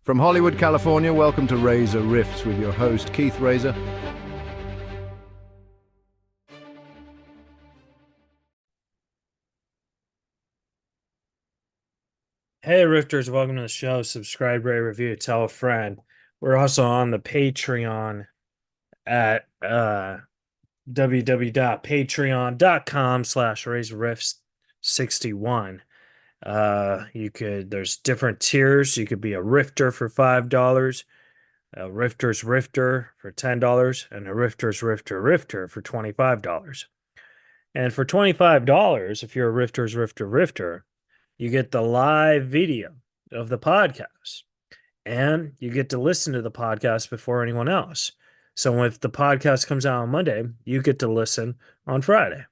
From Hollywood, California, welcome to Reza Riffs with your host, Keith Reza. Hey, Rifters, welcome to the show. Subscribe, rate, review, tell a friend. We're also on the Patreon at www.patreon.com/raiseriffs61. There's different tiers. You could be a Rifter for $5, a Rifter's Rifter for $10, and a Rifter's Rifter for $25. And for $25, if you're a Rifter's Rifter, you get the live video of the podcast and you get to listen to the podcast before anyone else. So if the podcast comes out on Monday, you get to listen on Friday.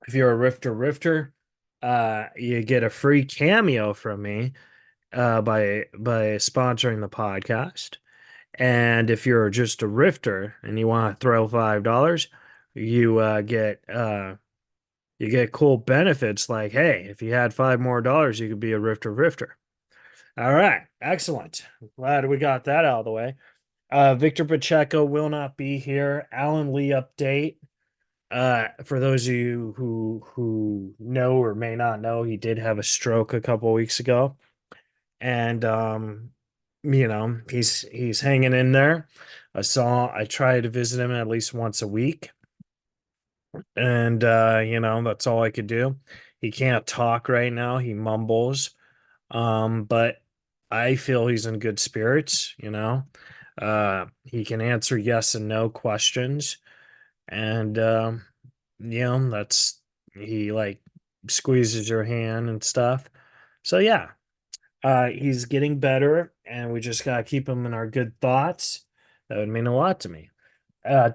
If you're a Rifter, you get a free cameo from me by sponsoring the podcast. And if you're just a Rifter and you want to throw $5, you get cool benefits like, hey, if you had $5 more, you could be a Rifter. All right, excellent. Glad we got that out of the way. Victor Pacheco will not be here. Alan Lee update. For those of you who know or may not know, he did have a stroke a couple weeks ago, and he's hanging in there. I try to visit him at least once a week, and that's all I could do. He can't talk right now. He mumbles. But I feel he's in good spirits. He can answer yes and no questions. And that's he like squeezes your hand and stuff. So yeah, he's getting better and we just gotta keep him in our good thoughts. That would mean a lot to me.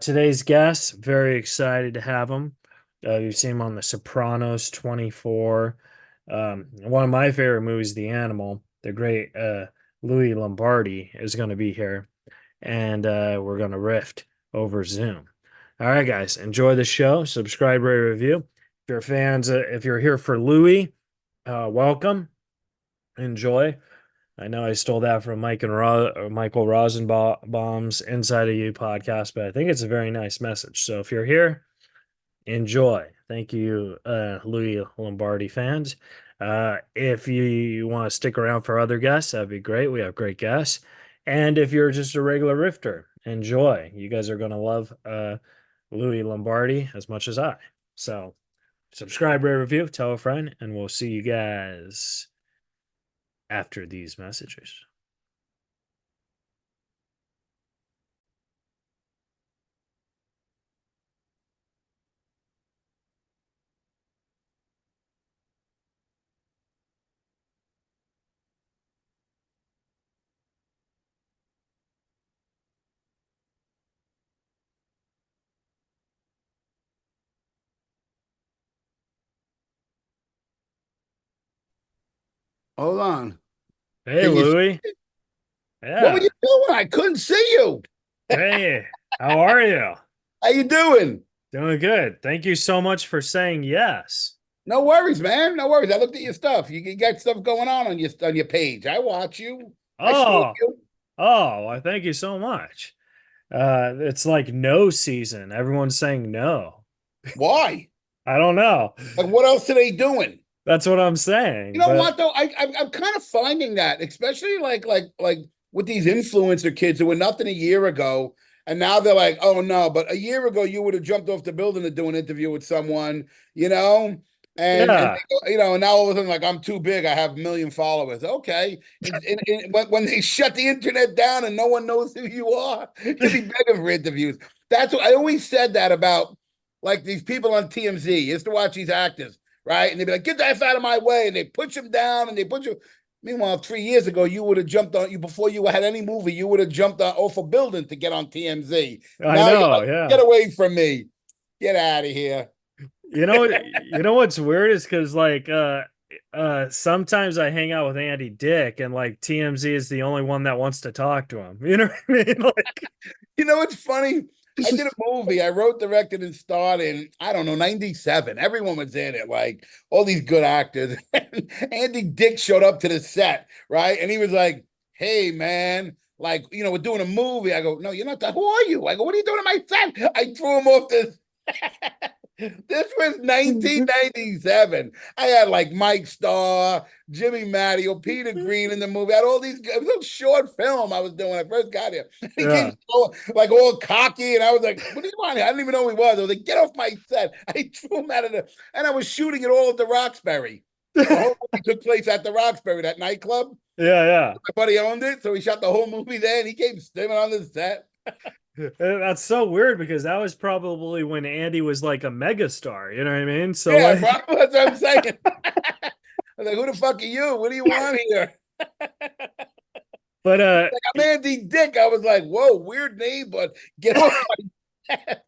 Today's guest, very excited to have him. You've seen him on the Sopranos 24. One of my favorite movies, The Animal. The great Louis Lombardi is going to be here, and we're going to rift over Zoom. All right, guys, enjoy the show. Subscribe, rate, review. If you're fans, if you're here for Louis, welcome. Enjoy. I know I stole that from Michael Rosenbaum's Inside of You podcast, but I think it's a very nice message. So if you're here, enjoy. Thank you, Louis Lombardi fans. If you want to stick around for other guests, that'd be great. We have great guests. And if you're just a regular Rifter, enjoy. You guys are going to love Louis Lombardi as much as I. So subscribe, rate, review, tell a friend, and we'll see you guys after these messages. Hold on. Hey, Can you? Louis. What were Yeah. you doing? I couldn't see you. Hey, how are you? How you doing? Doing good. Thank you so much for saying yes. No worries, man. No worries. I looked at your stuff. You got stuff going on your page. I watch you. I stalk Oh, you. well, thank you so much. It's like no season. Everyone's saying no. Why? I don't know. Like, what else are they doing? That's what I'm You saying. know But what though? I'm kind of finding that, especially like with these influencer kids who were nothing a year ago, and now they're like, oh no, but a year ago you would have jumped off the building to do an interview with someone, you know, and yeah, and now all of a sudden like I'm too big, I have a million followers. Okay, when they shut the internet down and no one knows who you are, you'll be begging for interviews. That's what I always said that about like these people on TMZ. Used to watch these actors, right? And they'd be like, get the F out of my way. And they push him down and they push you. Meanwhile, 3 years ago, you would have jumped on you before you had any movie. You would have jumped on off a building to get on TMZ. I Now you're know. like, get Yeah. away from me. Get out of here. What's weird is because sometimes I hang out with Andy Dick and like TMZ is the only one that wants to talk to him. You know what I mean? Like, You know what's funny? I did a movie. I wrote, directed, and starred in, I don't know, 97. Everyone was in it, like all these good actors. Andy Dick showed up to the set, right? And he was like, hey, man, like, we're doing a movie. I go, no, you're not that. Who are you? I go, what are you doing to my son? I threw him off this. This was 1997. I had like Mike Starr, Jimmy Matteo, Peter Green in the movie. I had all these. It was a short film I was doing when I first got here. He came so, like all cocky, and I was like, "What do you want here?" I didn't even know who he was. I was like, "Get off my set!" I threw him out of the, and I was shooting it all at the Roxbury. The whole movie took place at the Roxbury, that nightclub. Yeah. My buddy owned it, so he shot the whole movie there, and he came stimming on the set. That's so weird because that was probably when Andy was like a megastar. You know what I mean? So Yeah, like, bro, that's what I'm saying. I was like, "Who the fuck are you? What do you want here?" but Like, I'm Andy Dick. I was like, "Whoa, weird name, but get off my head."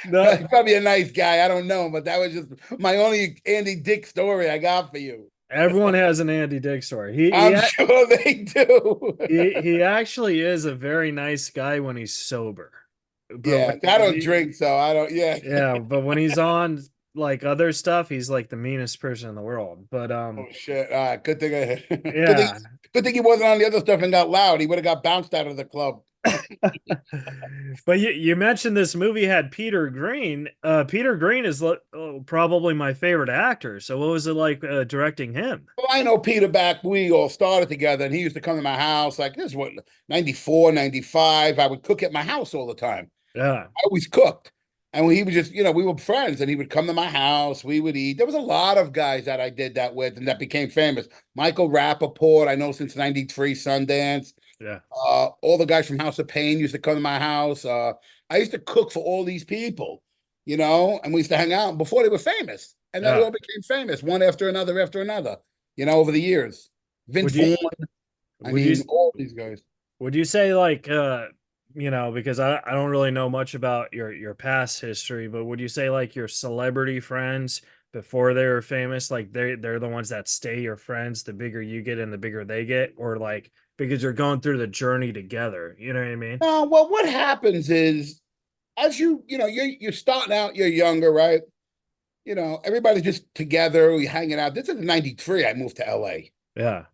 no, He's probably a nice guy. I don't know, but that was just my only Andy Dick story I got for you. everyone has an Andy Dick story. I'm sure they do. He actually is a very nice guy when he's sober. But Yeah, I don't drink, so I don't. Yeah. Yeah, but when he's on like other stuff, he's like the meanest person in the world. But Oh shit! All right, good thing yeah. good thing he wasn't on the other stuff and got loud. He would have got bounced out of the club. But you mentioned this movie had Peter Green. Peter Green is probably my favorite actor. So what was it like directing him? Well, I know Peter back. We all started together, and he used to come to my house. Like, this is what, 94, 95. I would cook at my house all the time. Yeah. I always cooked. And when he was just, we were friends, and he would come to my house. We would eat. There was a lot of guys that I did that with and that became famous. Michael Rappaport, I know since 93, Sundance. Yeah. All the guys from House of Pain used to come to my house. I used to cook for all these people, and we used to hang out before they were famous. And then they all became famous, one after another, over the years. Vince Vaughn, all these guys. Would you say like because I don't really know much about your past history, but would you say like your celebrity friends before they were famous, like they're the ones that stay your friends the bigger you get and the bigger they get, or like because you're going through the journey together, you know what I mean? Well, what happens is as you're starting out, you're younger, right? Everybody's just together, we hanging out. This is 93. I moved to LA. Yeah.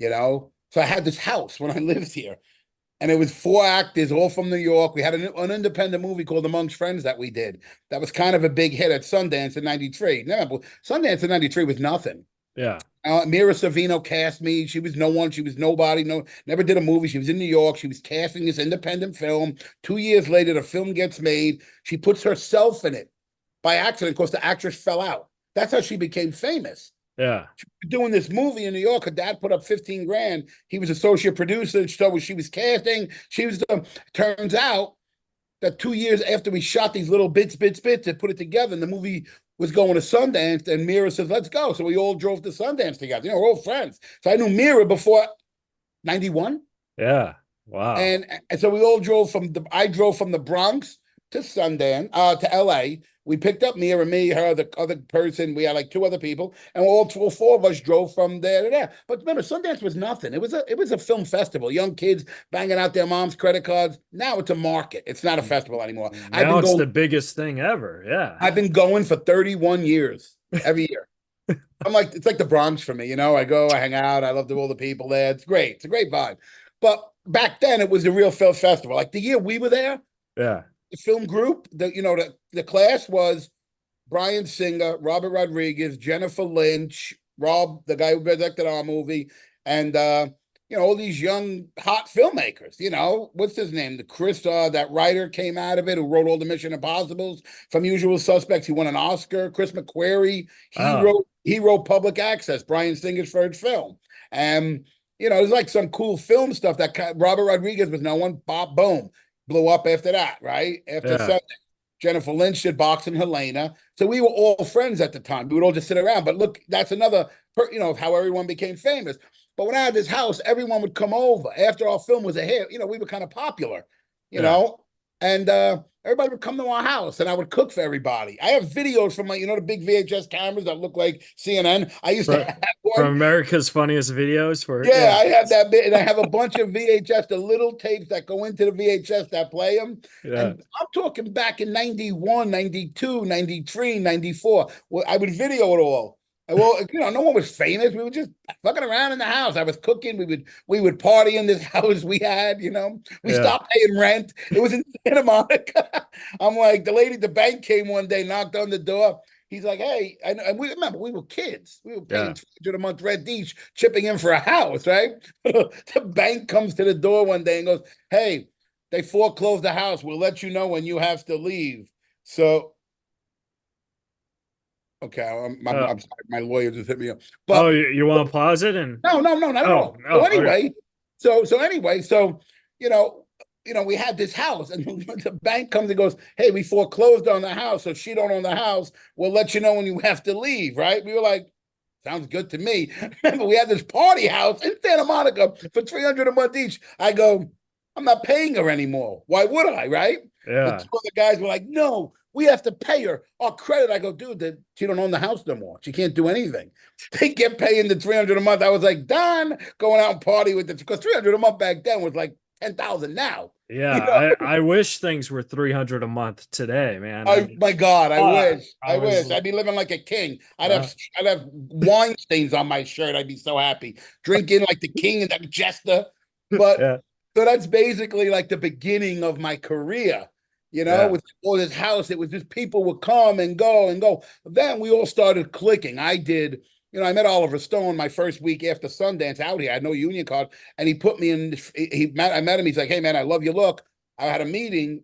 So I had this house when I lived here. And it was 4 actors, all from New York. We had an independent movie called Amongst Friends that we did. That was kind of a big hit at Sundance in 93. No, Sundance in 93 was nothing. Yeah. Mira Sorvino cast me. She was no one. She was nobody. No, never did a movie. She was in New York. She was casting this independent film. 2 years later, the film gets made. She puts herself in it by accident because the actress fell out. That's how she became famous. Yeah. She was doing this movie in New York. Her dad put up 15 grand. He was associate producer. So she was casting. She was turns out that 2 years after we shot these little bits and put it together, and the movie was going to Sundance, and Mira says, let's go. So we all drove to Sundance together. We're all friends. So I knew Mira before 91. Yeah. Wow. And so we all drove I drove from the Bronx to Sundance, to LA. We picked up Mira, me, her, the other person. We had like 2 other people, and all 4 of us drove from there to there. But remember, Sundance was nothing. It was a film festival. Young kids banging out their mom's credit cards. Now it's a market. It's not a festival anymore. Now it's the biggest thing ever. Yeah. I've been going for 31 years every year. It's like the Bronx for me. I go, I hang out. I love all the people there. It's great. It's a great vibe. But back then, it was the real film festival. Like the year we were there. Yeah. The film group, the class was Brian Singer, Robert Rodriguez, Jennifer Lynch, Rob, the guy who directed our movie, and all these young hot filmmakers. What's his name? The Chris, that writer came out of it who wrote all the Mission Impossibles from Usual Suspects. He won an Oscar. Chris McQuarrie. He wrote Public Access, Brian Singer's first film. And there's like some cool film stuff that Robert Rodriguez was no one. Bob Boom. Blew up after that, right? After Sunday. Jennifer Lynch did Boxing Helena. So we were all friends at the time. We would all just sit around. But look, that's another, how everyone became famous. But when I had this house, everyone would come over. After our film was a hit, we were kind of popular, and everybody would come to our house, and I would cook for everybody. I have videos from my, the big VHS cameras that look like CNN. I used to have one. From America's Funniest Videos. I have that bit, and I have a bunch of VHS, the little tapes that go into the VHS that play them. Yeah. And I'm talking back in 91, 92, 93, 94. Well, I would video it all. Well, no one was famous. We were just fucking around in the house. I was cooking. We would party in this house we had. We Yeah. stopped paying rent. It was in Santa Monica. I'm like, the lady at the bank came one day, knocked on the door. He's like, hey, and we remember we were kids. We were paying Yeah. $300 a month rent each, chipping in for a house, right? The bank comes to the door one day and goes, hey, they foreclosed the house. We'll let you know when you have to leave. So, okay, I'm sorry, my lawyer just hit me up. Oh, But you want to pause it and no, not at oh all. no. So Okay. anyway, so you know, we had this house, and the bank comes and goes, "Hey, we foreclosed on the house, so she don't own the house. We'll let you know when you have to leave." Right? We were like, "Sounds good to me." Remember, we had this party house in Santa Monica for $300 a month each. I go, I'm not paying her anymore. Why would I? Right? And Yeah. two other guys were like, "No, we have to pay her our credit." I go, "Dude, she don't own the house no more. She can't do anything." They get paying the $300 a month. I was like, done going out and party with it, because $300 a month back then was like 10,000 now. Yeah. You know, I wish things were 300 a month today, man. I oh mean, my God, I wish, I I was wish I'd be living like a king. I'd uh, have I'd have wine stains on my shirt. I'd be so happy, drinking like the king and the jester. But yeah. so that's basically like the beginning of my career. Yeah. With all this house, it was just people would come and go and go. Then we all started clicking. I met Oliver Stone my first week after Sundance out here. I had no union card, and he put me in. I met him. He's like, "Hey man, I love your look." I had a meeting,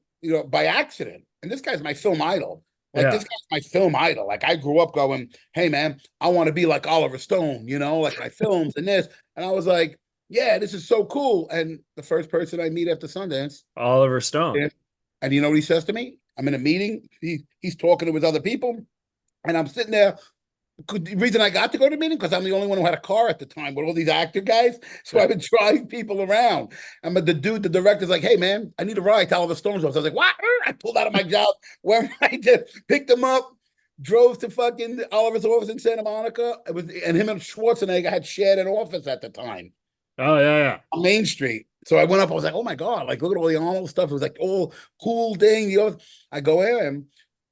by accident, and this guy's my film idol. Like, this Yeah. guy's my film idol. Like, I grew up going, "Hey man, I want to be like Oliver Stone," like my films and this. And I was like, "Yeah, this is so cool." And the first person I meet after Sundance, Oliver Stone. yeah, and you know what he says to me? I'm in a meeting. He's talking to his other people, and I'm sitting there. The reason I got to go to the meeting, because I'm the only one who had a car at the time with all these actor guys. So Yeah. I would drive people around. And but the director's like, "Hey man, I need a ride to Oliver Stone's office." I was like, "What?" I pulled out of my job, went right to picked him up, drove to fucking Oliver's office in Santa Monica. And him and Schwarzenegger had shared an office at the time Oh yeah, yeah. on Main Street. So I went up. I was like, "Oh my God! Like, look at all the Arnold stuff." It was like all cool thing. I go in, and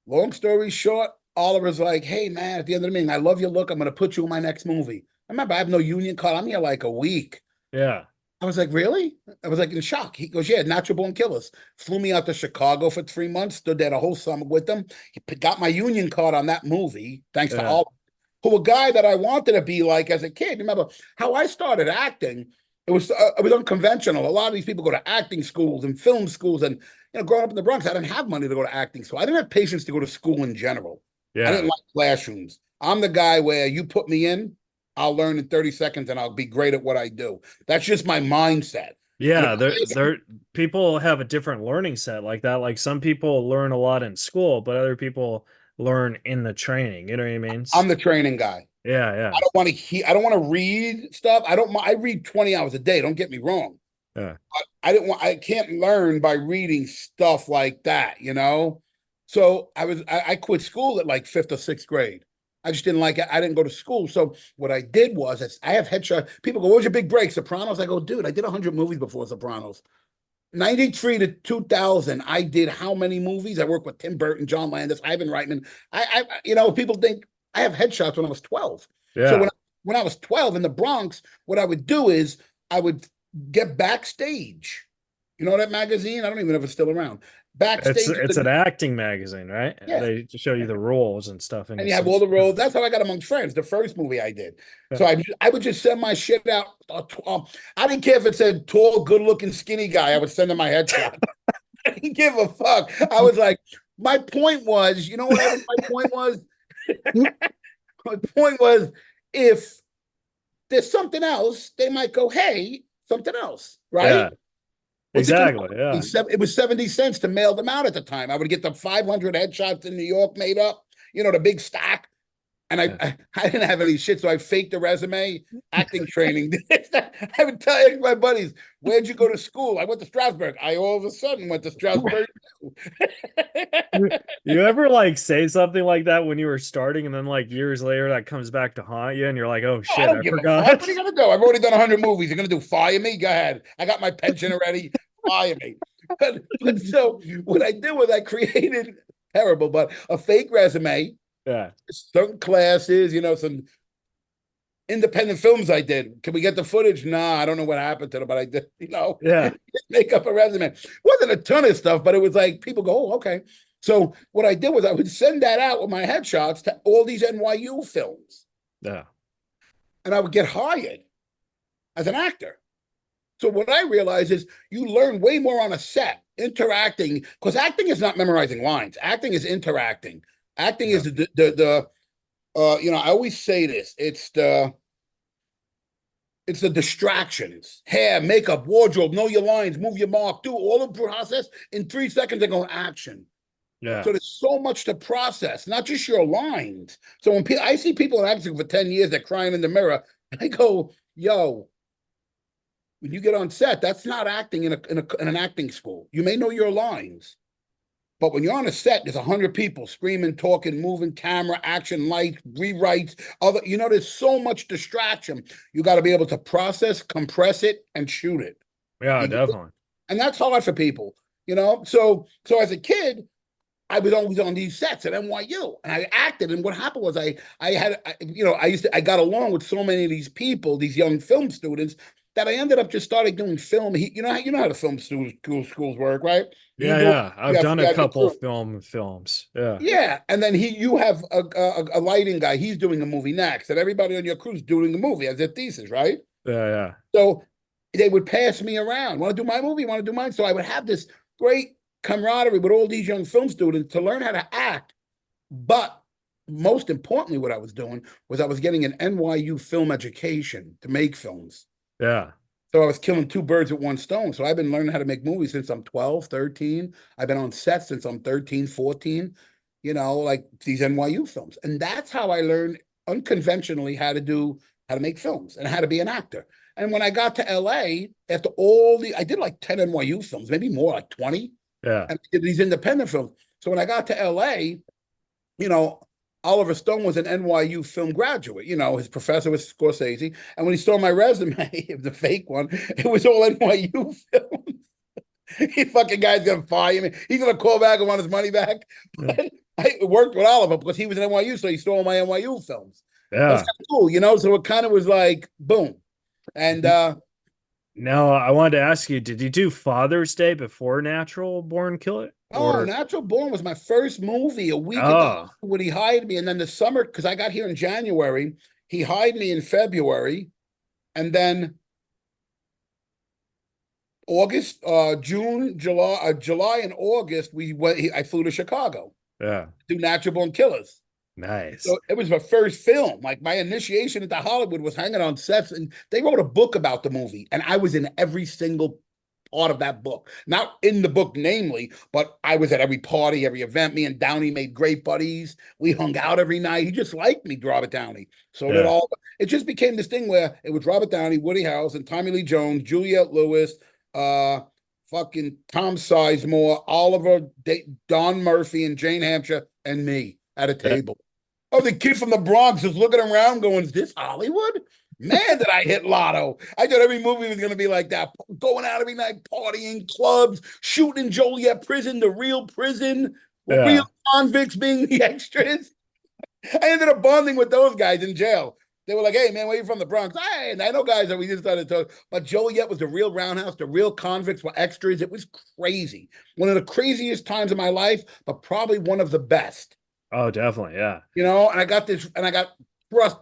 long story short, Oliver's like, "Hey man, at the end of the meeting, I love your look. I'm going to put you in my next movie." I remember I have no union card. I'm here like a week. Yeah. I was like, "Really?" I was like in shock. He goes, "Yeah, Natural Born Killers." Flew me out to Chicago for 3 months. Stood there the whole summer with them. He got my union card on that movie, thanks to Yeah. Oliver, who a guy that I wanted to be like as a kid. Remember how I started acting? It was unconventional. A lot of these people go to acting schools and film schools, and growing up in the Bronx, I didn't have money to go to acting school. I didn't have patience to go to school in general. I didn't Yeah. like classrooms. I'm the guy where you put me in, I'll learn in 30 seconds and I'll be great at what I do. That's just my mindset. You Yeah, know, there people have a different learning set like that. Like some people learn a lot in school, but other people learn in the training. You know what I mean? I'm the training guy. Yeah, yeah. I don't want to read stuff. I read 20 hours a day. Don't get me wrong. Yeah. I can't learn by reading stuff like that. So I quit school at like fifth or sixth grade. I just didn't like it. I didn't go to school. So what I did was I have headshot. People go, "What was your big break? Sopranos?" I go, "Dude, I did 100 movies before Sopranos. 93 to 2000, I did how many movies? I worked with Tim Burton, John Landis, Ivan Reitman. People think I have headshots when I was 12. So Yeah. when I was 12 in the Bronx, what I would do is I would get backstage. You know that magazine? I don't even know if it's still around. Backstage, It's an acting magazine, right? yeah. They show you the roles and stuff and And you you have see. all the roles. That's how I got Amongst Friends, the first movie I did. Yeah. So I would just send my shit out. I didn't care if it said tall, good looking, skinny guy. I would send him my headshot. I didn't give a fuck. I was like, my point was, you know what my point was? My point was, if there's something else, they might go, "Hey, something else," right? Yeah. What's it gonna Exactly. Yeah. It was 70 cents to mail them out at the time. I would get the 500 headshots in New York made up, the big stack. And Yeah. I didn't have any shit, so I faked the resume, acting training. I would tell my buddies, "Where'd you go to school?" "I went to Strasbourg." I all of a sudden went to Strasbourg too. You ever like say something like that when you were starting and then like years later that comes back to haunt you and you're like, "Oh Oh, I shit, don't I give a fuck. forgot." What are you gonna do? I've already done 100 movies. You're gonna fire me? Go ahead. I got my pension already. Fire me. But so what I did was I created terrible, but a fake resume, Yeah. certain classes, some independent films I did. Can we get the footage? Nah, I don't know what happened to them, but I did, Yeah. make up a resume. Wasn't a ton of stuff, but it was like people go, oh, okay. So what I did was I would send that out with my headshots to all these NYU films. Yeah. And I would get hired as an actor. So what I realized is you learn way more on a set, interacting, because acting is not memorizing lines. Acting is interacting. Acting is I always say this. It's the distractions, hair, makeup, wardrobe, know your lines, move your mark, do all the process. In 3 seconds, they're going action. Yeah. So there's so much to process, not just your lines. So when I see people acting for 10 years, they're crying in the mirror, I go, yo, when you get on set, that's not acting in an acting school. You may know your lines, but when you're on a set, there's 100 people screaming, talking, moving, camera, action, lights, rewrites, there's so much distraction. You got to be able to process, compress it, and shoot it. Yeah, definitely. And that's hard for people, So as a kid, I was always on these sets at NYU, and I acted. And what happened was I got along with so many of these people, these young film students, that I ended up just started doing film. You know how the film schools work, right? Yeah. I've done a couple films. Yeah. Yeah, and then you have a lighting guy. He's doing a movie next, and everybody on your crew's doing a movie as their thesis, right? Yeah. So they would pass me around. Want to do my movie? Want to do mine? So I would have this great camaraderie with all these young film students to learn how to act. But most importantly, what I was doing was I was getting an NYU film education to make films. Yeah. So I was killing two birds with one stone. So I've been learning how to make movies since I'm 12, 13. I've been on set since I'm 13, 14, like these NYU films. And that's how I learned unconventionally how to make films and how to be an actor. And when I got to LA, after I did like 10 NYU films, maybe more, like 20. Yeah. And I did these independent films. So when I got to LA, Oliver Stone was an NYU film graduate. His professor was Scorsese. And when he saw my resume, it was a fake one. It was all NYU films. He fucking guy's going to fire me. He's going to call back and want his money back. But I worked with Oliver because he was an NYU, so he saw my NYU films. Yeah. That's kind of cool, So it kind of was like, boom. And now I wanted to ask you, did you do Father's Day before Natural Born Killer? Oh, Natural Born was my first movie. A week ago when he hired me, and then the summer, because I got here in January, he hired me in February, and then August, June, July, and August, I flew to Chicago. Yeah, do Natural Born Killers. Nice. So it was my first film. Like my initiation into Hollywood was hanging on sets, and they wrote a book about the movie, and I was in every single part of that book. Not in the book, namely, but I was at every party, every event. Me and Downey made great buddies. We hung out every night. He just liked me, Robert Downey. So it just became this thing where it was Robert Downey, Woody Harrelson, Tommy Lee Jones, Juliette Lewis, fucking Tom Sizemore, Oliver, Don Murphy, and Jane Hampshire, and me at a table. Oh, the kid from the Bronx is looking around going, is this Hollywood? Man, did I hit lotto. I thought every movie was going to be like that. Going out every night, partying, clubs, shooting in Joliet prison, the real prison, real convicts being the extras. I ended up bonding with those guys in jail. They were like, hey, man, where you from? The Bronx? Hey, and I know guys that we just started talking. But Joliet was the real roundhouse. The real convicts were extras. It was crazy. One of the craziest times of my life, but probably one of the best. Oh, definitely, yeah. And I got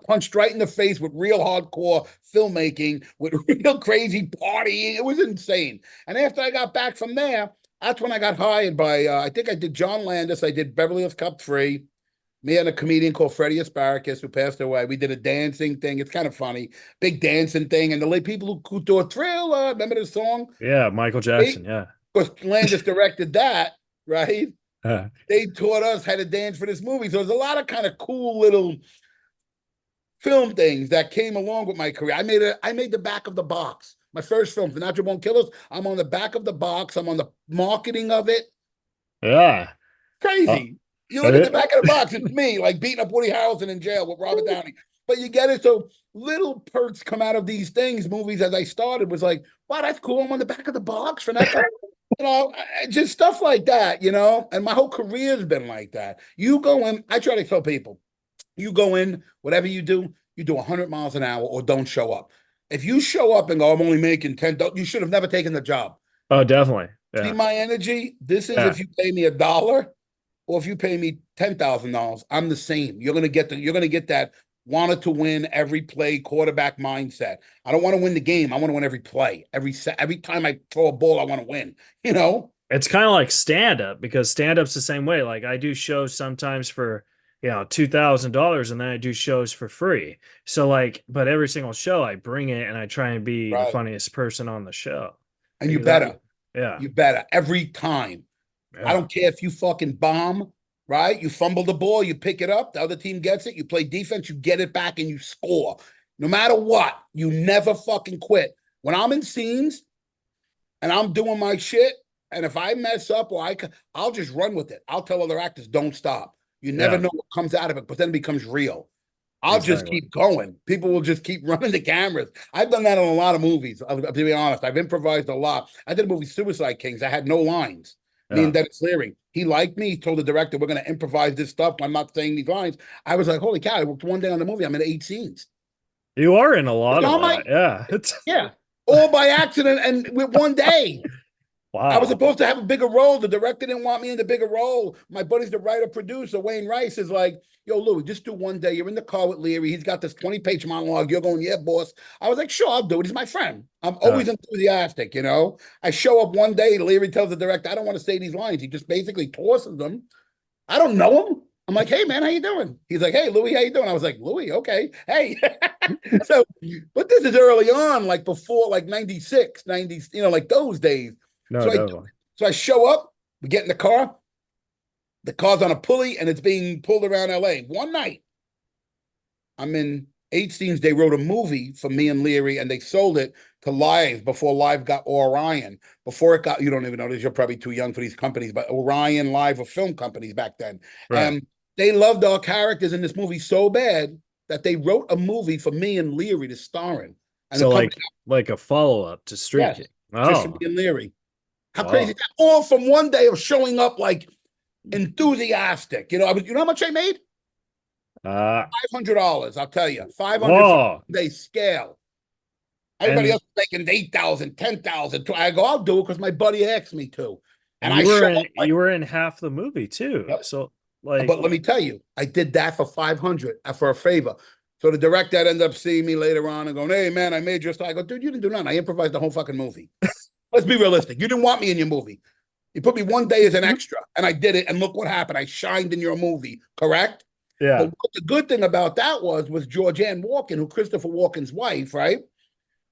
punched right in the face with real hardcore filmmaking, with real crazy partying. It was insane. And after I got back from there, that's when I got hired by, I think I did John Landis. I did Beverly Hills Cop 3. Me and a comedian called Freddie Asparagus, who passed away. We did a dancing thing. It's kind of funny. Big dancing thing. And the people who do a Thriller, remember the song? Yeah, Michael Jackson, yeah. Because Landis directed that, right? They taught us how to dance for this movie. So there's a lot of kind of cool little film things that came along with my career. I made the back of the box. My first film, The Natural Born Killers, I'm on the back of the box. I'm on the marketing of it. Yeah. Crazy. You look at the back of the box, it's me, like beating up Woody Harrelson in jail with Robert Downey. But you get it. So little perks come out of these things. Movies, as I started, was like, wow, that's cool. I'm on the back of the box for that. Just stuff like that, and my whole career has been like that. You go in, I try to tell people, you go in, whatever you do, you do 100 miles an hour or don't show up. If you show up and go, I'm only making 10, you should have never taken the job. Oh, definitely. See Yeah. my energy? This is Yeah. if you pay me $1 or if you pay me $10,000, I'm the same. You're gonna get that wanted to win every play quarterback mindset. I don't want to win the game. I want to win every play. Every time I throw a ball, I want to win. You know? It's kind of like stand-up, because stand-up's the same way. Like I do shows sometimes for, $2,000, and then I do shows for free. So like, but every single show I bring it and I try and be the Right. funniest person on the show. And you Because better. yeah. You better. Every time. I Yeah. don't care if you fucking bomb, right? You fumble the ball, you pick it up, the other team gets it, you play defense, you get it back, and you score. No matter what, you never fucking quit. When I'm in scenes and I'm doing my shit, and if I mess up I'll just run with it. I'll tell other actors, don't stop. You never Yeah. know what comes out of it, but then it becomes real. I'll just Exactly. keep going. People will just keep running the cameras. I've done that on a lot of movies. To be honest, I've improvised a lot. I did a movie, Suicide Kings. I had no lines. Me and Yeah. Dennis Leary. He liked me. He told the director, we're going to improvise this stuff. I'm not saying these lines. I was like, holy cow, I worked one day on the movie. I'm in 8 scenes. You are in a lot You know, of that. Yeah. Yeah. All by accident and with one day. Wow. I was supposed to have a bigger role. The director didn't want me in the bigger role. My buddy's the writer, producer, Wayne Rice, is like, yo, Louis, just do one day. You're in the car with Leary. He's got this 20-page monologue. You're going, yeah, boss. I was like, sure, I'll do it. He's my friend. I'm always enthusiastic, you know? I show up one day. Leary tells the director, I don't want to say these lines. He just basically tosses them. I don't know him. I'm like, hey, man, how you doing? He's like, hey, Louis, how you doing? I was like, Louis, okay. Hey. So, but this is early on, like before, like 96, 90, like those days. No, So I show up, we get in the car. The car's on a pulley and it's being pulled around LA. One night, I'm in 8 scenes. They wrote a movie for me and Leary, and they sold it to Live before Live got Orion. Before it got, you don't even know this, you're probably too young for these companies, but Orion, Live were film companies back then. Right. And they loved our characters in this movie so bad that they wrote a movie for me and Leary to star in. And so like a follow-up to Street yes, King. just for Oh, me and Leary. How wow. crazy is that? All from one day of showing up like enthusiastic. You know how much I made? $500. I'll tell you, 500 Whoa. they scale. Everybody else is making 8,000, 10,000. I go, I'll do it because my buddy asked me to. And you were in half the movie too. Yep. So like, but let me tell you, I did that for 500 for a favor. So the director ended up seeing me later on and going, hey man, I made your style. I go, dude, you didn't do nothing. I improvised the whole fucking movie. Let's be realistic. You didn't want me in your movie. You put me one day as an extra, and I did it. And look what happened. I shined in your movie, correct? yeah. But what the good thing about that was Georgianne Walken, who Christopher Walken's wife, right?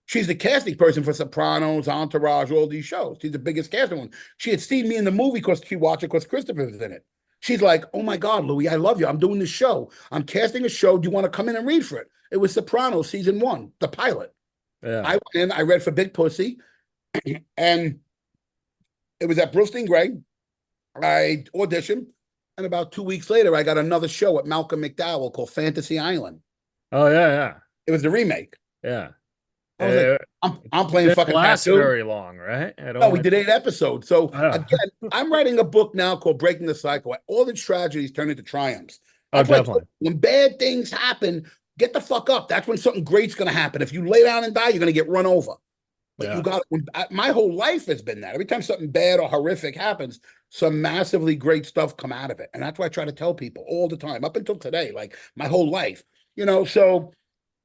She's the casting person for Sopranos, Entourage, all these shows. She's the biggest casting one. She had seen me in the movie because she watched it because Christopher was in it. She's like, oh my God, Louis, I love you. I'm doing this show. I'm casting a show. Do you want to come in and read for it? It was Sopranos season 1, the pilot. Yeah. I went in, I read for Big Pussy, and it was at Brewston Gray. I auditioned, and about 2 weeks later, I got another show at Malcolm McDowell called Fantasy Island. Oh yeah. It was the remake. Yeah. I was like, I'm playing fucking last tattoo. very long, right? No, we did 8 episodes. So Oh. again, I'm writing a book now called Breaking the Cycle. All the tragedies turn into triumphs. Oh, That's why definitely. when bad things happen, get the fuck up. That's when something great's going to happen. If you lay down and die, you're going to get run over. But Yeah. you got my whole life has been that. Every time something bad or horrific happens, some massively great stuff come out of it. And that's what I try to tell people all the time, up until today, like my whole life. So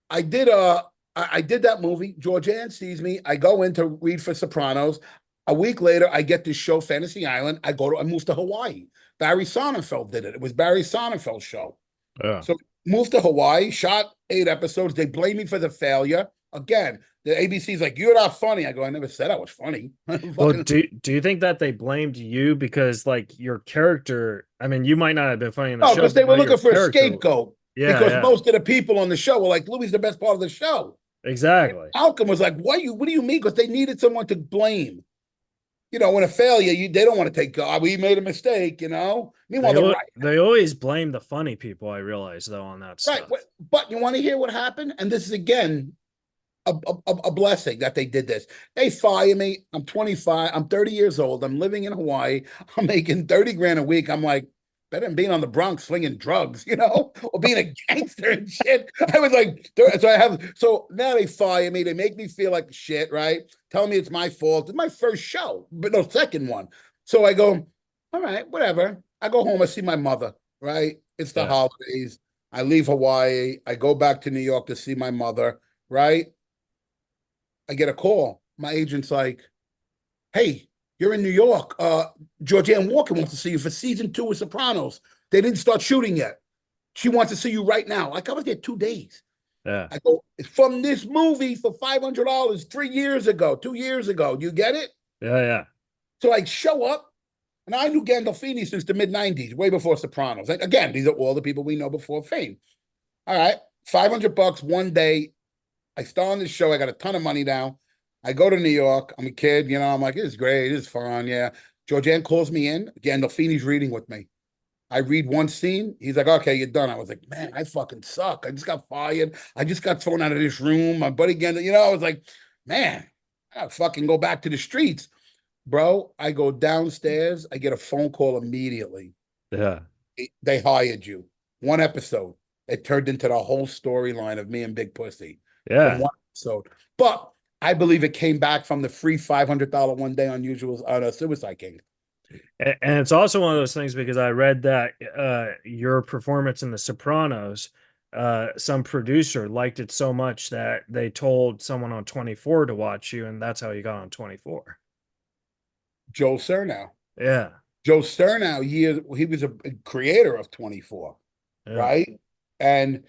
I did that movie. Georgianne sees me. I go in to read for Sopranos. A week later, I get this show, Fantasy Island. I moved to Hawaii. Barry Sonnenfeld did it. It was Barry Sonnenfeld's show. Yeah. So moved to Hawaii, shot 8 episodes. They blame me for the failure. Again, the ABC's like, you're not funny. I go, I never said I was funny. Well, do you think that they blamed you because like your character? I mean, you might not have been funny in the show. No, because they were looking for a scapegoat. Yeah, because most of the people on the show were like, Louis is the best part of the show. Exactly. Malcolm was like, what do you mean? Because they needed someone to blame. When a failure, they don't want to take God. We made a mistake, Meanwhile, they always blame the funny people, I realize, though, on that stuff. Right. But you want to hear what happened? And this is, again, a blessing that they did this. They fire me. I'm 25. I'm 30 years old. I'm living in Hawaii. I'm making 30 grand a week. I'm like, better than being on the Bronx slinging drugs, or being a gangster and shit. I was like, so now they fire me. They make me feel like shit, right? Tell me it's my fault. It's my first show, but no second one. So I go, all right, whatever. I go home. I see my mother, right? It's the holidays. I leave Hawaii. I go back to New York to see my mother, right? I get a call. My agent's like, hey, you're in New York. Georgianne Walker wants to see you for season 2 of Sopranos. They didn't start shooting yet. She wants to see you right now. Like, I was there 2 days. Yeah. I go, from this movie for $500 2 years ago. You get it? Yeah. So I show up, and I knew Gandolfini since the mid-90s, way before Sopranos. Like, again, these are all the people we know before fame. All right, $500 one day. I start on the show. I got a ton of money now. I go to New York. I'm a kid, I'm like, this is great. This is fun. Yeah. Georgianne calls me in. Gandolfini's reading with me. I read one scene. He's like, okay, you're done. I was like, man, I fucking suck. I just got fired. I just got thrown out of this room. My buddy Gandolfini, I was like, man, I gotta fucking go back to the streets. Bro, I go downstairs. I get a phone call immediately. Yeah. They hired you. One episode. It turned into the whole storyline of me and Big Pussy. Yeah. From one episode. But I believe it came back from the free $500 one day on Suicide King. And it's also one of those things because I read that your performance in The Sopranos, some producer liked it so much that they told someone on 24 to watch you, and that's how you got on 24. Joe Cernow. Yeah. Joe Cernow, he was a creator of 24, right? And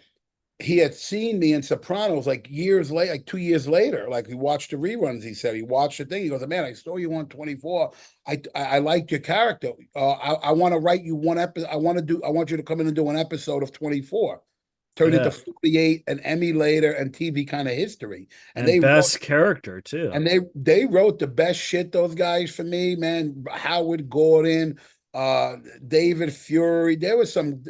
he had seen me in Sopranos like years later, like 2 years later. Like, he watched the reruns. He said he watched the thing. He goes, man, I saw you on 24. I liked your character. I want to write you one episode. I want you to come in and do an episode of 24. Turned into 48, an Emmy later, and TV kind of history. And they best character too. And they wrote the best shit, those guys, for me, man. Howard Gordon, David Fury. There was some,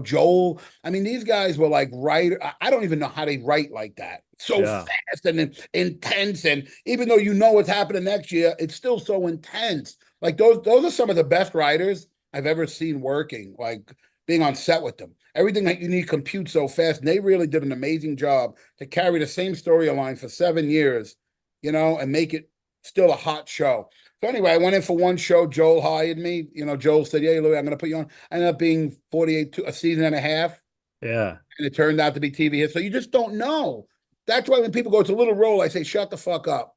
Joel. I mean, these guys were like writer. I don't even know how they write like that. So fast and intense. And even though what's happening next year, it's still so intense. Like, those are some of the best writers I've ever seen working, like being on set with them. Everything that you need compute so fast. And they really did an amazing job to carry the same storyline for 7 years, and make it still a hot show. So anyway, I went in for one show. Joel hired me. Joel said, yeah, Louis, I'm going to put you on. I ended up being 48, a season and a half. Yeah. And it turned out to be TV hits. So you just don't know. That's why when people go, it's a little role, I say, shut the fuck up.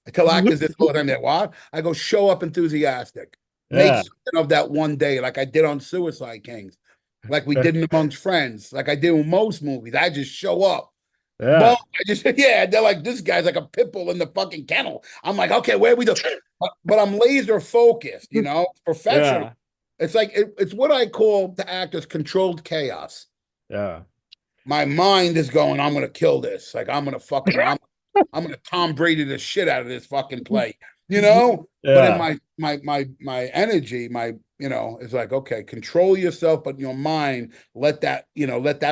I tell actors this all the time. What? I go, show up enthusiastic. Make something of that one day, like I did on Suicide Kings, like we did in Amongst Friends, like I did with most movies. I just show up. Yeah. They're like, this guy's like a pit bull in the fucking kennel. I'm like, okay, where are we doing? But I'm laser focused, professional. Yeah. It's like, it's what I call to actors controlled chaos. Yeah. My mind is going, I'm going to kill this. Like, I'm going to Tom Brady the shit out of this fucking play, Yeah. But in my energy, it's like, okay, control yourself, but your mind, let that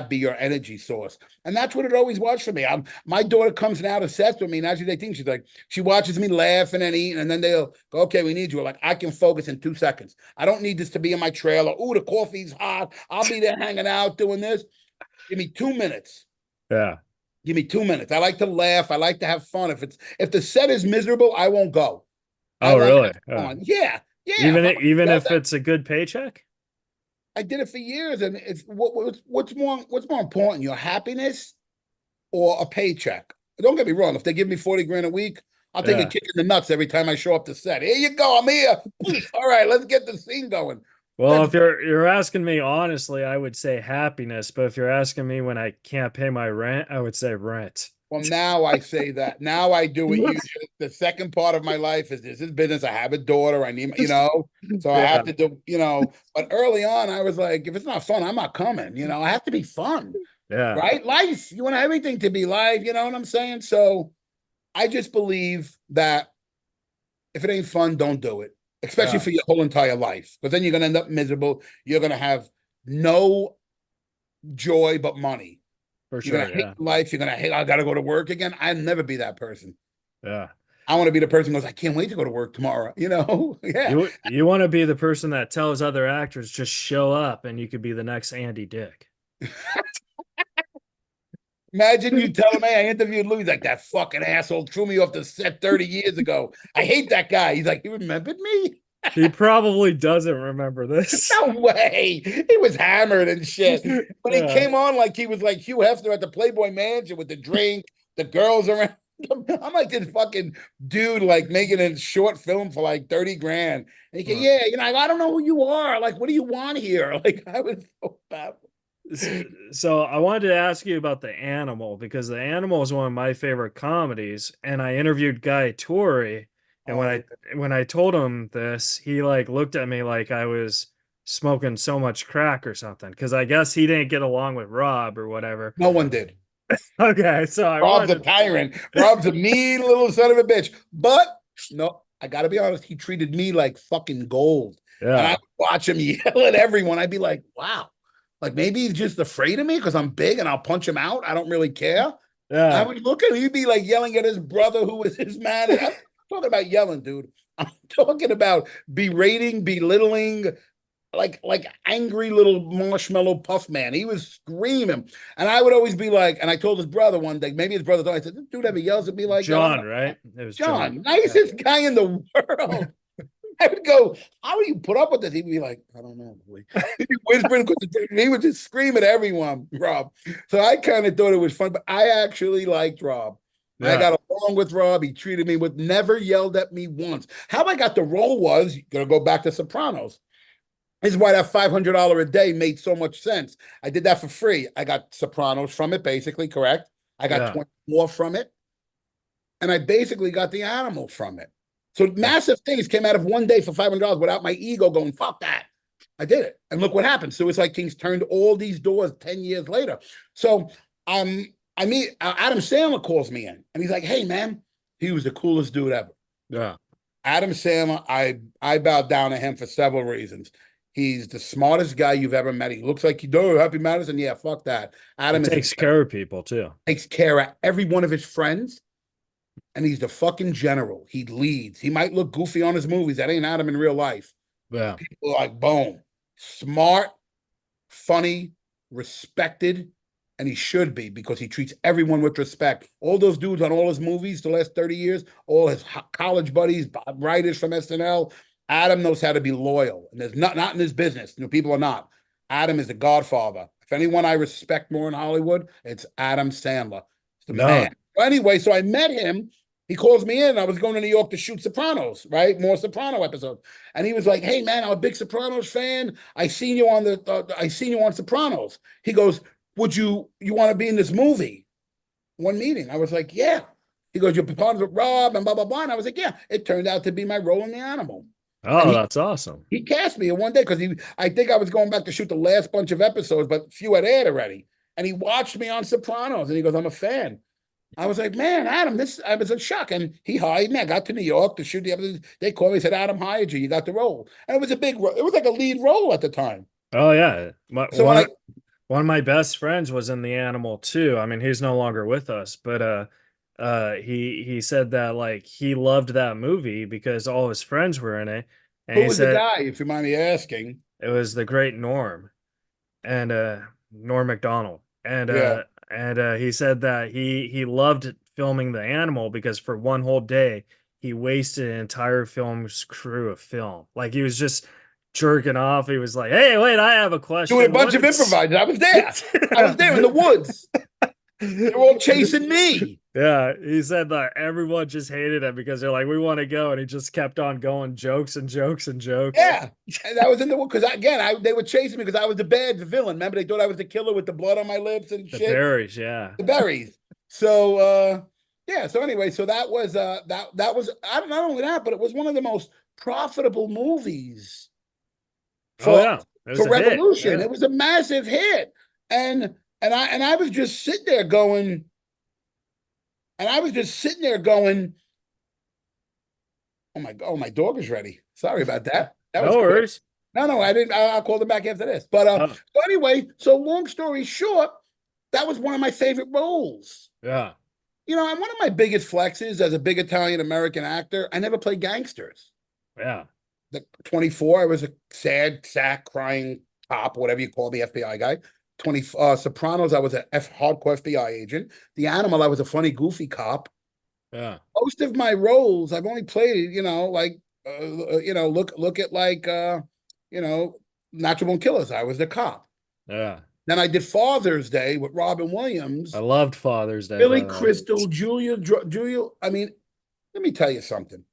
be your energy source. And that's what it always was for me. My daughter comes now to sets with me, and actually they think she's like, she watches me laughing and eating, and then they'll go, okay, we need you. Like, I can focus in 2 seconds. I don't need this to be in my trailer. Ooh, the coffee's hot. I'll be there hanging out doing this. Give me 2 minutes. Yeah. Give me 2 minutes. I like to laugh. I like to have fun. If the set is miserable, I won't go. Oh, really? Yeah. Even if it's a good paycheck? I did it for years, and it's what's more important, your happiness or a paycheck? Don't get me wrong. If they give me 40 grand a week, I'll take a kick in the nuts every time I show up to set. Here you go. I'm here. All right, let's get the scene going. Well, if you're asking me honestly, I would say happiness. But if you're asking me when I can't pay my rent, I would say rent. Well, now I say that. Now I do it usually. The second part of my life is this is business. I have a daughter. I need, so I have to do, But early on, I was like, if it's not fun, I'm not coming. I have to be fun. Yeah. Right? Life. You want everything to be live. You know what I'm saying? So I just believe that if it ain't fun, don't do it. Especially for your whole entire life. Because then you're going to end up miserable. You're going to have no joy but money. For sure, you're going to hate life. You're going to hate, I got to go to work again. I'll never be that person. Yeah. I want to be the person who goes, I can't wait to go to work tomorrow. Yeah. You want to be the person that tells other actors just show up, and you could be the next Andy Dick. Imagine you tell him, hey, I interviewed Louis. He's like, that fucking asshole threw me off the set 30 years ago. I hate that guy. He's like, you remembered me? He probably doesn't remember this. No way. He was hammered and shit. But he Yeah. came on like he was like Hugh Hefner at the Playboy Mansion with the drink, the girls around him. I'm like this fucking dude, like making a short film for like 30 grand. And he goes, yeah, I don't know who you are. Like, what do you want here? Like, I was so bad. So I wanted to ask you about The Animal, because The Animal is one of my favorite comedies, and I interviewed Guy Torrey, and when I told him this, he like looked at me like I was smoking so much crack or something, because I guess he didn't get along with Rob or whatever. No one did. Okay, so Rob's a tyrant. Rob's a mean little son of a bitch. But no, I gotta be honest, he treated me like fucking gold. Yeah. And I would watch him yell at everyone. I'd be like, wow. Like maybe he's just afraid of me because I'm big and I'll punch him out. I don't really care. Yeah. I would look at him, he'd be like yelling at his brother who was his man. I'm talking about yelling, dude. I'm talking about berating, belittling, like angry little marshmallow puff man. He was screaming. And I would always be like, and I told his brother one day, maybe his brother thought, I said, this dude ever yells at me like John, that? right? It was John, nicest guy in the world. I would go, how do you put up with this? He'd be like, I don't know. He'd be whispering because he would just scream at everyone, Rob. So I kind of thought it was fun, but I actually liked Rob. Yeah. I got along with Rob. He treated me with, never yelled at me once. How I got the role was, gonna go back to Sopranos. This is why that $500 a day made so much sense. I did that for free. I got Sopranos from it, basically, correct? I got 20 more from it. And I basically got The Animal from it. So massive things came out of one day for $500 without my ego going, fuck that. I did it. And look what happened. Suicide Kings turned all these doors 10 years later. So I mean, Adam Sandler calls me in and he's like, hey, man, he was the coolest dude ever. Yeah. Adam Sandler, I bowed down to him for several reasons. He's the smartest guy you've ever met. He looks like you do. Happy Madison. Yeah, fuck that. Adam takes care of people too. Takes care of every one of his friends. And he's the fucking general. He leads. He might look goofy on his movies. That ain't Adam in real life. Yeah. People are like, boom. Smart, funny, respected, and he should be because he treats everyone with respect. All those dudes on all his movies the last 30 years, all his college buddies, writers from SNL, Adam knows how to be loyal. And there's not in his business. People are not. Adam is the godfather. If anyone I respect more in Hollywood, it's Adam Sandler. It's the man. Anyway, so I met him. He calls me in. I was going to New York to shoot Sopranos, right? More Soprano episodes. And he was like, hey, man, I'm a big Sopranos fan. I seen you on Sopranos. He goes, you want to be in this movie? One meeting. I was like, yeah. He goes, you're partners with Rob and blah, blah, blah. And I was like, yeah. It turned out to be my role in The Animal. Oh, that's awesome. He cast me in one day because I think I was going back to shoot the last bunch of episodes, but few had aired already. And he watched me on Sopranos and he goes, I'm a fan. I was like, man, Adam, I was in shock. And he hired me. I got to New York to shoot the episode. They called me and said, Adam hired you. You got the role. And it was a big role. It was like a lead role at the time. Oh, yeah. One of my best friends was in The Animal too. I mean, he's no longer with us, but he said that like he loved that movie because all his friends were in it. And Who was the guy, if you mind me asking? It was the great Norm and Norm Macdonald. And he said that he loved filming The Animal because for one whole day he wasted an entire film's crew of film. Like he was just jerking off. He was like, "Hey, wait, I have a question." Doing a bunch of improvisers. I was there. I was there in the woods. They're all chasing me. Yeah, he said that everyone just hated him because they're like, "We want to go," and he just kept on going, jokes and jokes and jokes. Yeah, and I was in the because again, they were chasing me because I was the villain. Remember, they thought I was the killer with the blood on my lips and shit. The berries, yeah, the berries. So yeah. So anyway, so that was that was not only that, but it was one of the most profitable movies. For Revolution, it was a massive hit, and I was just sitting there going. And I was just sitting there going, oh, my dog is ready. Sorry about that. That was no worries. No, I didn't. I'll call them back after this. But so anyway, so long story short, that was one of my favorite roles. Yeah. And one of my biggest flexes as a big Italian American actor, I never played gangsters. Yeah. The 24, I was a sad, sack, crying cop, whatever you call the FBI guy. 20 Sopranos, I was a hardcore FBI agent. The Animal, I was a funny, goofy cop. Yeah. Most of my roles, I've only played, like, look at like, Natural Born Killers. I was the cop. Yeah. Then I did Father's Day with Robin I Williams, loved Father's Day, by Billy the way. Crystal, Julia. I mean, let me tell you something.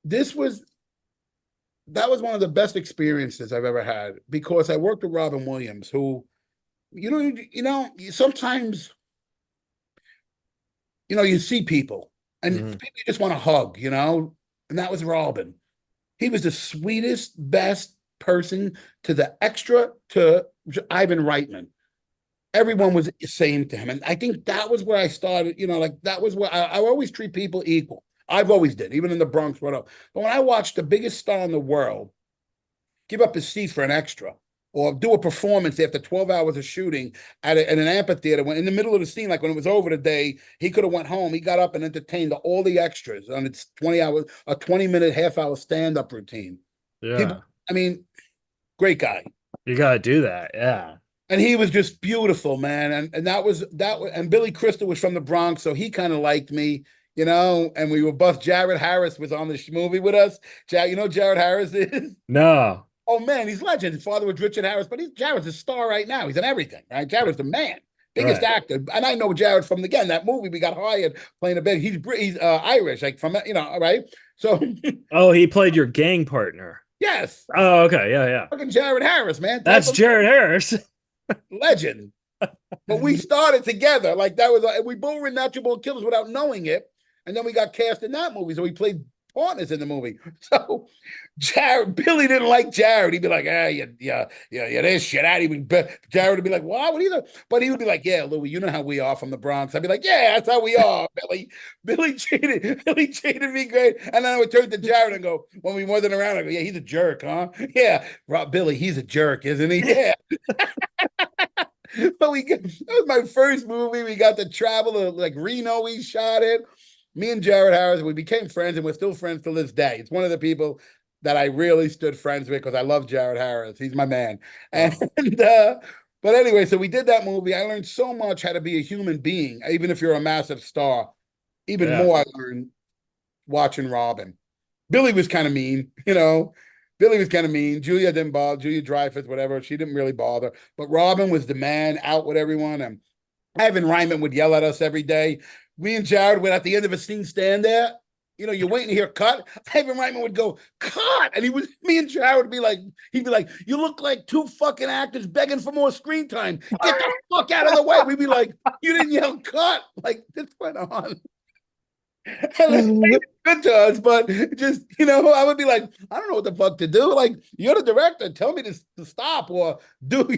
This was that was one of the best experiences I've ever had because I worked with Robin Williams, who, sometimes, you see people and Mhm. people you just want to hug, and that was Robin. He was the sweetest, best person to the extra to Ivan Reitman. Everyone was the same to him. And I think that was where I started, like that was where I always treat people equal. I've always did, even in the Bronx, whatever. But when I watched the biggest star in the world give up his seat for an extra or do a performance after 12 hours of shooting at an amphitheater, when in the middle of the scene, like when it was over the day, he could have went home. He got up and entertained all the extras on its 20 hours, a 20-minute, half-hour stand-up routine. People, Yeah. I mean, great guy. You gotta do that. Yeah. And he was just beautiful, man. And and Billy Crystal was from the Bronx, so he kind of liked me, and we were both. Jared Harris was on the movie with us. Jared Harris is? No. Oh man, he's legend. His father was Richard Harris, but Jared's a star right now. He's in everything, right? Jared's the man, biggest Right. actor. And I know Jared from that movie. We got hired playing a big. He's Irish, like from right. So Oh, he played your gang partner. yes, Oh, okay. Yeah, yeah. fucking Jared Harris, man. That's Jared Harris. Legend. But we started together. Like that was, we both were Natural Born Killers without knowing it. And then we got cast in that movie. So we played partners in the movie. So Billy didn't like Jared. He'd be like, yeah, this shit out. Jared would be like, why would he? But he would be like, yeah, Louis, you know how we are from the Bronx. I'd be like, yeah, that's how we are, Billy. Billy treated me great. And then I would turn to Jared and go, when we wasn't around, I go, yeah, he's a jerk, huh? Yeah, Billy, he's a jerk, isn't he? Yeah. But that was my first movie. We got to travel to like Reno. We shot it. Me and Jared Harris, we became friends, and we're still friends to this day. It's one of the people that I really stood friends with because I love Jared Harris. He's my man. And but anyway, so we did that movie. I learned so much how to be a human being, even if you're a massive star. Even more I learned watching Robin. Billy was kind of mean, Billy was kind of mean. Julia didn't bother. Julia Dreyfus, whatever. She didn't really bother. But Robin was the man, out with everyone. And Ivan Reitman would yell at us every day. Me and Jared would, at the end of a scene, stand there. You're waiting to hear cut. Ivan Reitman would go, cut. And me and Jared would be like, he'd be like, you look like two fucking actors begging for more screen time. Get the fuck out of the way. We'd be like, you didn't yell cut. Like, this went on. And it's good to us, but just, I would be like, I don't know what the fuck to do. Like, you're the director. Tell me to stop or do,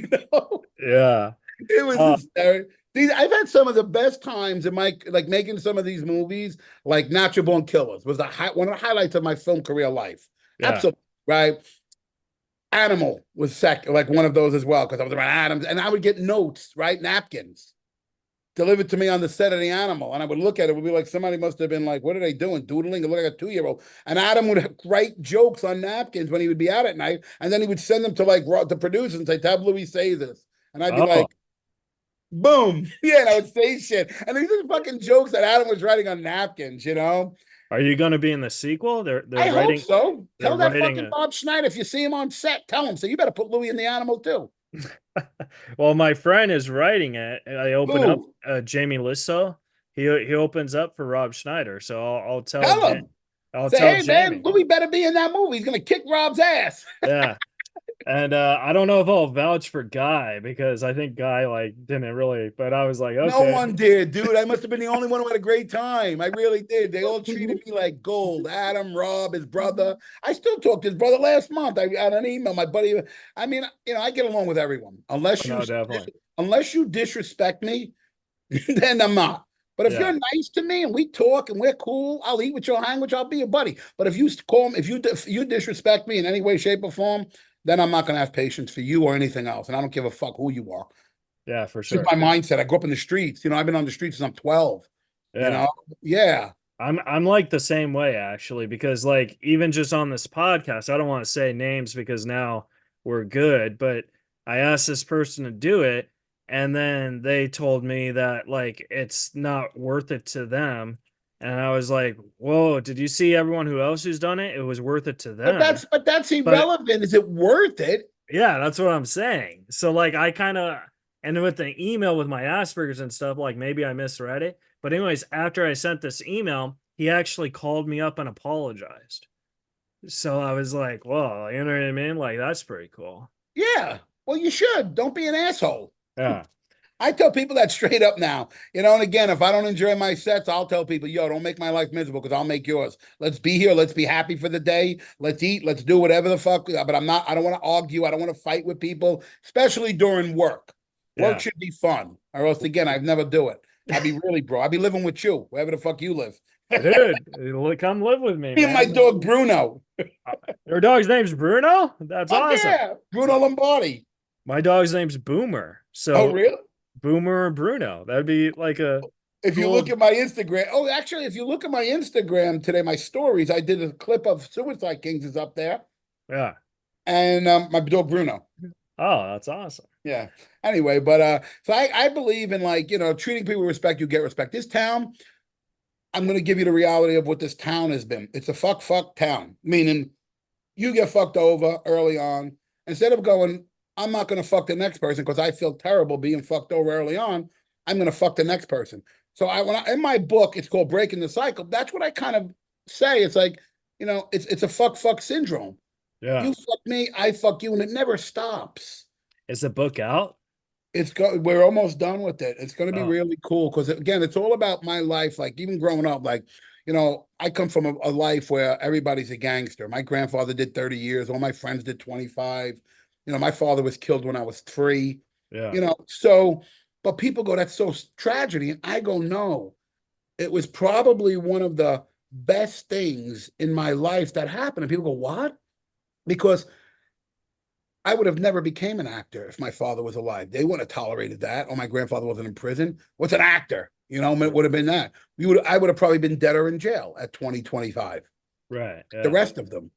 Yeah. It was hysterical. I've had some of the best times in my, like, making some of these movies, like Natural Born Killers was one of the highlights of my film career life. Yeah. Absolutely. Right. Animal was like one of those as well, because I was around Adams, and I would get notes, right? Napkins delivered to me on the set of The Animal, and I would look at it. It would be like somebody must have been like, what are they doing? Doodling? It looked like a 2-year-old. And Adam would write jokes on napkins when he would be out at night, and then he would send them to like the producers and say, have Louis say this. And I'd be like, boom. Yeah, and I would say shit. And these are fucking jokes that Adam was writing on napkins, Are you going to be in the sequel? I writing, hope so. Tell that fucking Bob Schneider, if you see him on set, tell him. So you better put Louis in The Animal too. Well, my friend is writing it. I open up Jamie Lissow. He opens up for Rob Schneider. So I'll tell him. I'll say, tell hey, Jamie. Man, Louis better be in that movie. He's gonna kick Rob's ass. Yeah. And I don't know if I'll vouch for Guy, because I think Guy didn't really, but I was like, okay. No one did, dude. I must have been the only one who had a great time. I really did. They all treated me like gold. Adam, Rob, his brother. I still talked to his brother last month. I got an email. My buddy. I mean, I get along with everyone. Unless you disrespect me, then I'm not. But if you're nice to me and we talk and we're cool, I'll eat with you, I'll hang with you, I'll be your buddy. But if you call me, if you disrespect me in any way, shape, or form, then I'm not going to have patience for you or anything else. And I don't give a fuck who you are. Yeah, for sure. It's my mindset. I grew up in the streets. I've been on the streets since I'm 12. You Yeah. know? Yeah. I'm like the same way actually, because like even just on this podcast, I don't want to say names because now we're good, but I asked this person to do it and then they told me that like it's not worth it to them. And I was like, "Whoa, did you see everyone who else who's done it? It was worth it to them." But that's But irrelevant. Is it worth it? yeah, that's what I'm saying. So like I kind of and with the email with my Asperger's and stuff, like maybe I misread it. But anyways, after I sent this email, he actually called me up and apologized. So I was like, "Whoa," you know what I mean? Like that's pretty cool. Yeah. Well, you should. Don't be an asshole. Yeah. I tell people that straight up now, and again, if I don't enjoy my sets, I'll tell people, yo, don't make my life miserable because I'll make yours. Let's be here. Let's be happy for the day. Let's eat. Let's do whatever the fuck. But I don't want to argue. I don't want to fight with people, especially during work. Work Yeah. should be fun. Or else, again, I'd never do it. I'd be really, bro. I'd be living with you, wherever the fuck you live. Dude, come live with me, Me and my man. dog, Bruno. Your dog's name's Bruno? That's Fuck awesome. yeah. Bruno Lombardi. My dog's name's Boomer. Oh, So really? Boomer and Bruno. That'd be like a If you cool. look at my Instagram, actually, if you look at my Instagram today, my stories, I did a clip of Suicide Kings is up there, Yeah. and my dog Bruno. Oh, that's awesome. Yeah. Anyway, but so I believe in like treating people with respect, you get respect. This town, I'm going to give you the reality of what this town has been. It's a fuck town, meaning you get fucked over early on. Instead of going, I'm not going to fuck the next person because I feel terrible being fucked over early on. I'm going to fuck the next person. So in my book, it's called Breaking the Cycle. That's what I kind of say. It's like, it's a fuck syndrome. Yeah. You fuck me, I fuck you, and it never stops. Is the book out? We're almost done with it. It's going to be Oh, really cool because again, it's all about my life. Like even growing up, like I come from a life where everybody's a gangster. My grandfather did 30 years. All my friends did 25. My father was killed when I was 3. yeah. So but people go, that's so tragedy, and I go, no, it was probably one of the best things in my life that happened. And people go, what? Because I would have never became an actor if my father was alive. They wouldn't have tolerated that. Or my grandfather wasn't in prison. What's an actor? It would have been that. I would have probably been dead or in jail at 20, 25. Right. The Yeah. rest of them.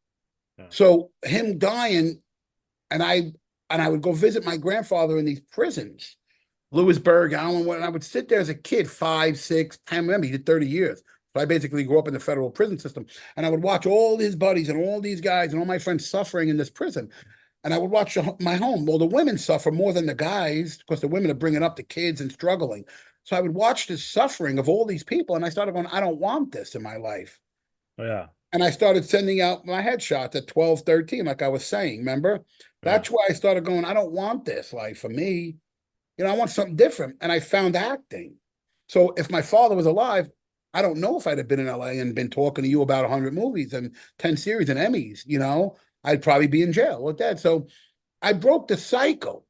Yeah. So him dying, and I would go visit my grandfather in these prisons, Lewisburg, Allen, and I would sit there as a kid, 5, 6, 10. Remember, he did 30 years. So I basically grew up in the federal prison system. And I would watch all his buddies and all these guys and all my friends suffering in this prison. And I would watch my home. Well, the women suffer more than the guys because the women are bringing up the kids and struggling. So I would watch the suffering of all these people. And I started going, I don't want this in my life. Yeah. And I started sending out my headshots at 12, 13, like I was saying, remember? Yeah. That's why I started going, I don't want this life for me. I want something different. And I found acting. So if my father was alive, I don't know if I'd have been in LA and been talking to you about 100 movies and 10 series and Emmys, I'd probably be in jail with that. So I broke the cycle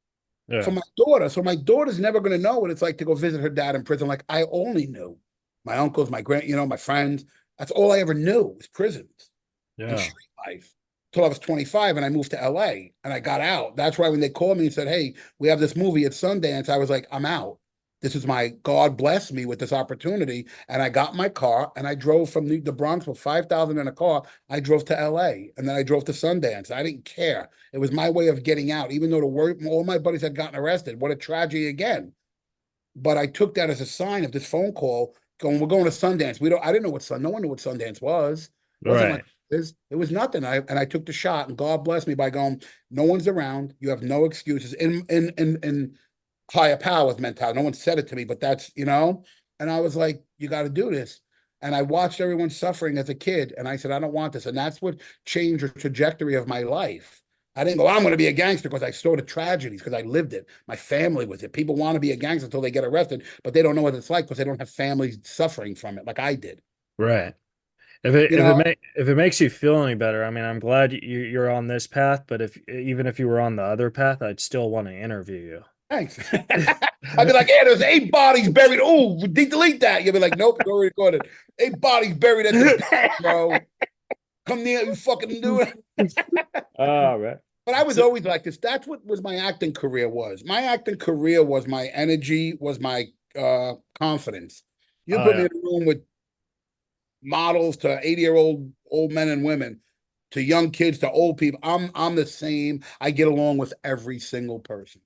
for Yeah. my daughter. So my daughter's never going to know what it's like to go visit her dad in prison. Like I only knew my uncles, my my friends. That's all I ever knew was prisons and Yeah. street life till I was 25 and I moved to LA and I got out. That's why when they called me and said, hey, we have this movie at Sundance, I was like, I'm out. This is God blessed me with this opportunity. And I got my car and I drove from the Bronx with 5,000 in a car. I drove to LA and then I drove to Sundance. I didn't care. It was my way of getting out, even though all my buddies had gotten arrested. What a tragedy again. But I took that as a sign of this phone call going, we're going to Sundance. I didn't know no one knew what Sundance was. It wasn't Right. like this. It was nothing. I took the shot and God blessed me by going, no one's around. You have no excuses. In higher powers mentality. No one said it to me, but that's, and I was like, you got to do this. And I watched everyone suffering as a kid. And I said, I don't want this. And that's what changed the trajectory of my life. I didn't go, I'm going to be a gangster because I saw the tragedies, because I lived it. My family was it. People want to be a gangster until they get arrested, but they don't know what it's like because they don't have families suffering from it like I did. Right. You know, If it makes you feel any better, I mean, I'm glad you're on this path, but even if you were on the other path, I'd still want to interview thanks. I'd be like, yeah, there's 8 bodies buried. Oh, delete that. You'll be like, nope, it's already recorded. 8 bodies buried at the beach, bro. Come near, you fucking do it. you. Oh, right. But I was always like this. That's what was my acting career was. My acting career was my energy, was my confidence. You Oh put me yeah. in a room with models to 80-year-old old men and women, to young kids to old people. I'm the same. I get along with every single person.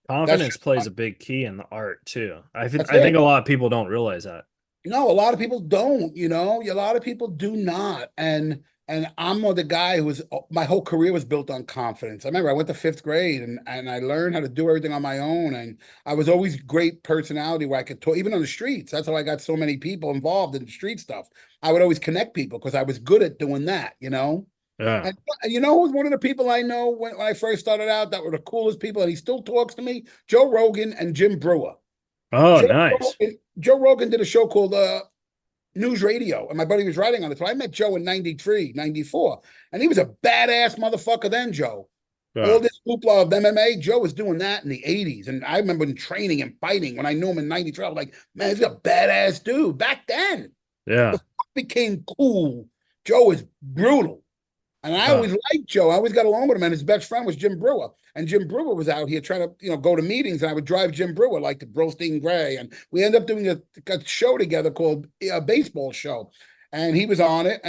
That's Confidence just, plays a big key in the art too. that's I think it. a lot of people don't realize that. No, a lot of people don't, a lot of people do not. And I'm the guy who was my whole career was built on confidence. I remember I went to fifth grade and I learned how to do everything on my own. And I was always great personality where I could talk, even on the streets. That's how I got so many people involved in the street stuff. I would always connect people because I was good at doing that. Yeah. And you know who's one of the people I know when I first started out that were the coolest people, and he still talks to me? Joe Rogan and Jim Brewer. Oh, Joe nice. Rogan, Joe Rogan did a show called News Radio, and my buddy was writing on it. So I met Joe in 93, 94, and he was a badass motherfucker then, Joe. Yeah. All this hoopla of MMA, Joe was doing that in the 80s. And I remember him training and fighting when I knew him in 93. I was like, man, he's a badass dude. Back then, Yeah. the fuck became cool. Joe was brutal. And I Huh. always liked Joe. I always got along with him. And his best friend was Jim Brewer. And Jim Brewer was out here trying to, go to meetings. And I would drive Jim Brewer, like the Brostine Gray. And we ended up doing a show together called a baseball show. And he was on it.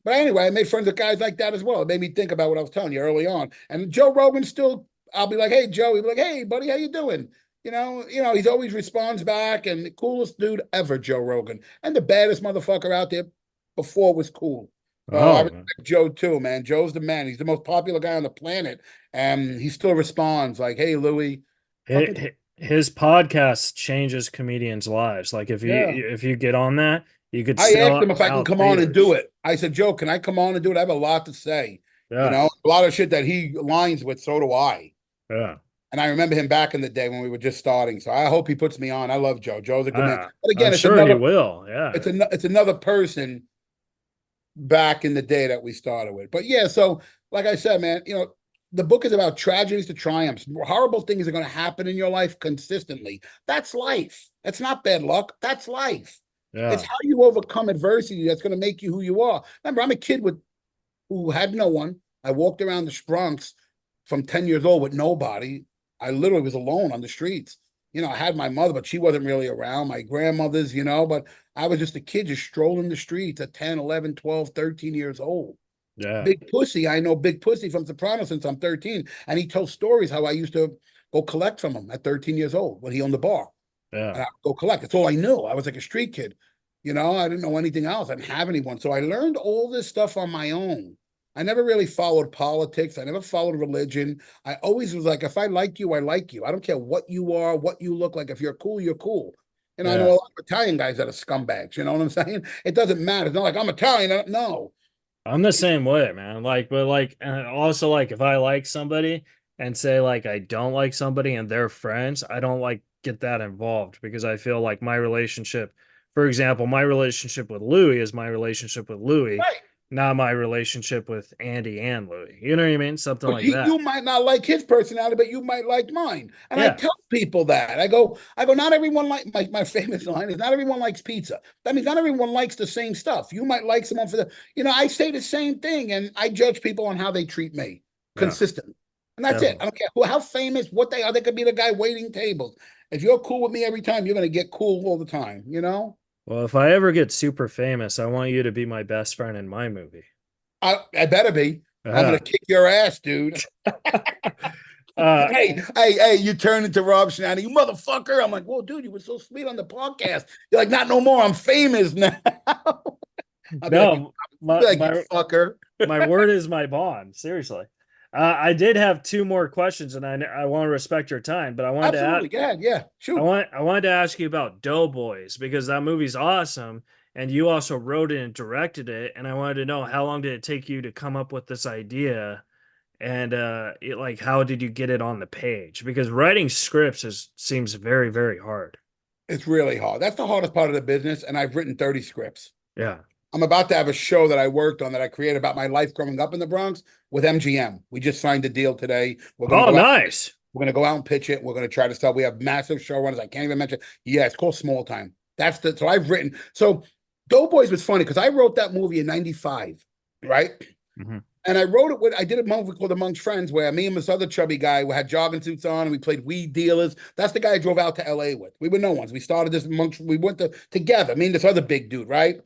But anyway, I made friends with guys like that as well. It made me think about what I was telling you early on. And Joe Rogan still, I'll be like, hey, Joe. He'll be like, hey, buddy, how you doing? He's always responds back. And the coolest dude ever, Joe Rogan. And the baddest motherfucker out there before was cool. So I Oh, respect Joe too, man. Joe's the man. He's the most popular guy on the planet, and he still responds like, "Hey, Louis, fucking his podcast changes comedians' lives. Like yeah." if you get on that, you could I asked him sell if I can out come on and do theaters. it. I said, Joe, can I come on and do it? I have a lot to say. Yeah. A lot of shit that he aligns with. So do I. Yeah. And I remember him back in the day when we were just starting. So I hope he puts me on. I love Joe. Joe's a good man. But I'm again, sure he will. Yeah. it's another person back in the day that we started with. But yeah, so like I said, man, the book is about tragedies to triumphs. Horrible things are going to happen in your life consistently. That's life. That's not bad luck. That's life. It's Yeah. how you overcome adversity that's going to make you who you are. Remember, I'm a kid who had no one. I walked around the Bronx from 10 years old with nobody. I literally was alone on the streets. I had my mother, but she wasn't really around. My grandmother's, but I was just a kid just strolling the streets at 10, 11, 12, 13 years old. Yeah. Big Pussy, I know Big Pussy from Sopranos since I'm 13. And he tells stories how I used to go collect from him at 13 years old when he owned the bar. Yeah. And I would go collect. That's all I knew. I was like a street kid. I didn't know anything else. I didn't have anyone. So I learned all this stuff on my own. I never really followed politics. I never followed religion. I always was like, if I like you, I like you. I don't care what you are, what you look like. If you're cool, you're cool. I know Yeah. a lot of Italian guys that are scumbags. You know what I'm saying? It doesn't matter. It's not like I'm Italian. No. I'm the same way, man. And also like if I like somebody and say like I don't like somebody and they're friends, I don't like get that involved because I feel like my relationship, for example, my relationship with Louis is my relationship with Louis, Right. not my relationship with Andy and Louis. You know what I mean? Something But like you that. might not like his personality, but you might like mine. And I Yeah. tell people that. I go, not everyone like my famous line is not everyone likes pizza. That means not everyone likes the same stuff. You might like someone I say the same thing and I judge people on how they treat me Yeah. consistently. And that's it. Definitely. I don't care how famous, what they are. They could be the guy waiting tables. If you're cool with me every time, you're gonna get cool all the time. Well, if I ever get super famous, I want you to be my best friend in my movie. I better be. I'm gonna Yeah. kick your ass, dude. Uh, Hey, you turn into Rob Schneider, you motherfucker. I'm like, whoa, dude, you were so sweet on the podcast. You're like, not no more. I'm famous now. I'll be like, no, my you fucker. my word is my bond. Seriously. I did have two more questions, and I want to respect your time, but I wanted Absolutely. to Go ahead. Yeah. Shoot. I wanted to ask you about Doughboys because that movie's awesome, and you also wrote it and directed it, and I wanted to know how long did it take you to come up with this idea, and like how did you get it on the page? Because writing scripts seems very very hard. It's really hard. That's the hardest part of the business. And I've written 30 scripts. Yeah. I'm about to have a show that I worked on that I created about my life growing up in the Bronx with MGM. We just signed a deal today. Oh, nice. We're gonna go out and pitch it. We're gonna try to sell. We have massive showrunners. I can't even mention. Yeah, it's called Small Time. So I've written. So Doughboys was funny because I wrote that movie in '95, right? Mhm. And I wrote it I did a movie called Amongst Friends where me and this other chubby guy we had jogging suits on and we played weed dealers. That's the guy I drove out to LA with. We were no ones. We started this we went together, me and this other big dude, right?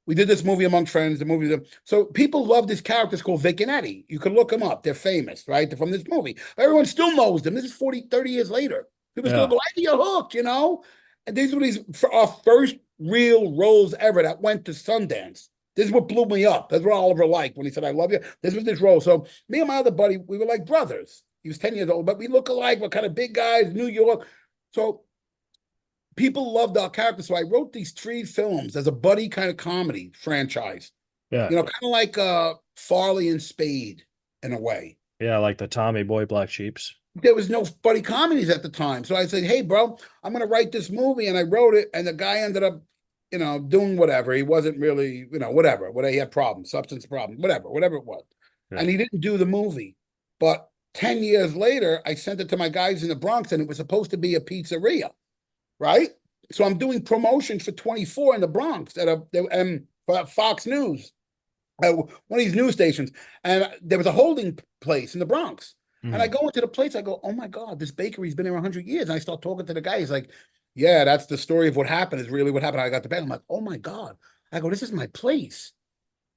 We did this movie Amongst Friends, the movie. So people love this characters called Vic and Eddie. You can look them up. They're famous, right? They're from this movie. Everyone still knows them. This is 40, 30 years later. People still go, I think you're hooked, you know? And these were for our first real roles ever that went to Sundance. This is what blew me up. That's what Oliver liked when he said, I love you. This was this role. So me and my other buddy, we were like brothers. He was 10 years old, but we look alike. We're kind of big guys, New York. So people loved our characters. So I wrote these 3 films as a buddy kind of comedy franchise. Yeah. You know, kind of like Farley and Spade in a way. Yeah, like the Tommy Boy Black Sheeps. There was no buddy comedies at the time. So I said, hey, bro, I'm going to write this movie. And I wrote it. And the guy ended up, you know, doing whatever. He wasn't really, you know, whatever. He had problems, substance problems, whatever it was. Yeah. And he didn't do the movie. But 10 years later, I sent it to my guys in the Bronx and it was supposed to be a pizzeria, right? So I'm doing promotions for 24 in the Bronx at Fox News, one of these news stations. And there was a holding place in the Bronx. And I go into the place, I go, oh my God, this bakery's been here 100 years. And I start talking to the guy. He's like, yeah, that's the story of what happened, is really what happened. I got the bag. I'm like, oh my God. I go, this is my place.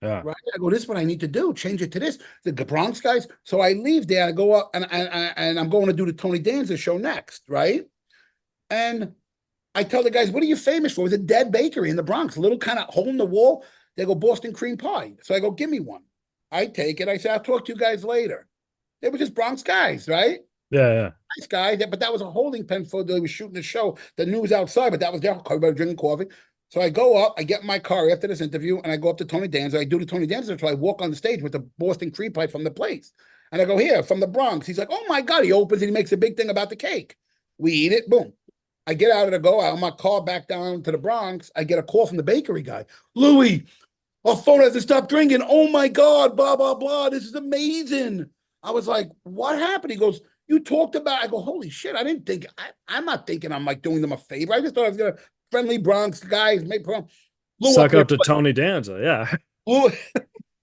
Yeah. Right. I go, this is what I need to do. Change it to this. The Bronx guys. So I leave there. I go up and I'm going to do the Tony Danza show next. Right. And I tell the guys, what are you famous for? It's a dead bakery in the Bronx, a little kind of hole in the wall. They go, Boston cream pie. So I go, give me one. I take it. I say, I'll talk to you guys later. They were just Bronx guys, right? Yeah. Nice guys. But that was a holding pen for they were shooting the show. The news outside, but that was their everybody drinking coffee. So I go up, I get in my car after this interview, and I go up to Tony Danza. I do the Tony Danza, so I walk on the stage with the Boston cream pie from the place. And I go, here, from the Bronx. He's like, oh my God. He opens and he makes a big thing about the cake. We eat it, boom. I get out of on my car back down to the Bronx. I get a call from the bakery guy. Louis, our phone hasn't stopped ringing. Oh my God, blah, blah, blah. This is amazing. I was like, what happened? He goes, you talked about, I go, holy shit. I didn't think, I'm not thinking I'm like doing them a favor. I just thought I was going to friendly Bronx guys make problem. Suck up to Tony Danza. Yeah.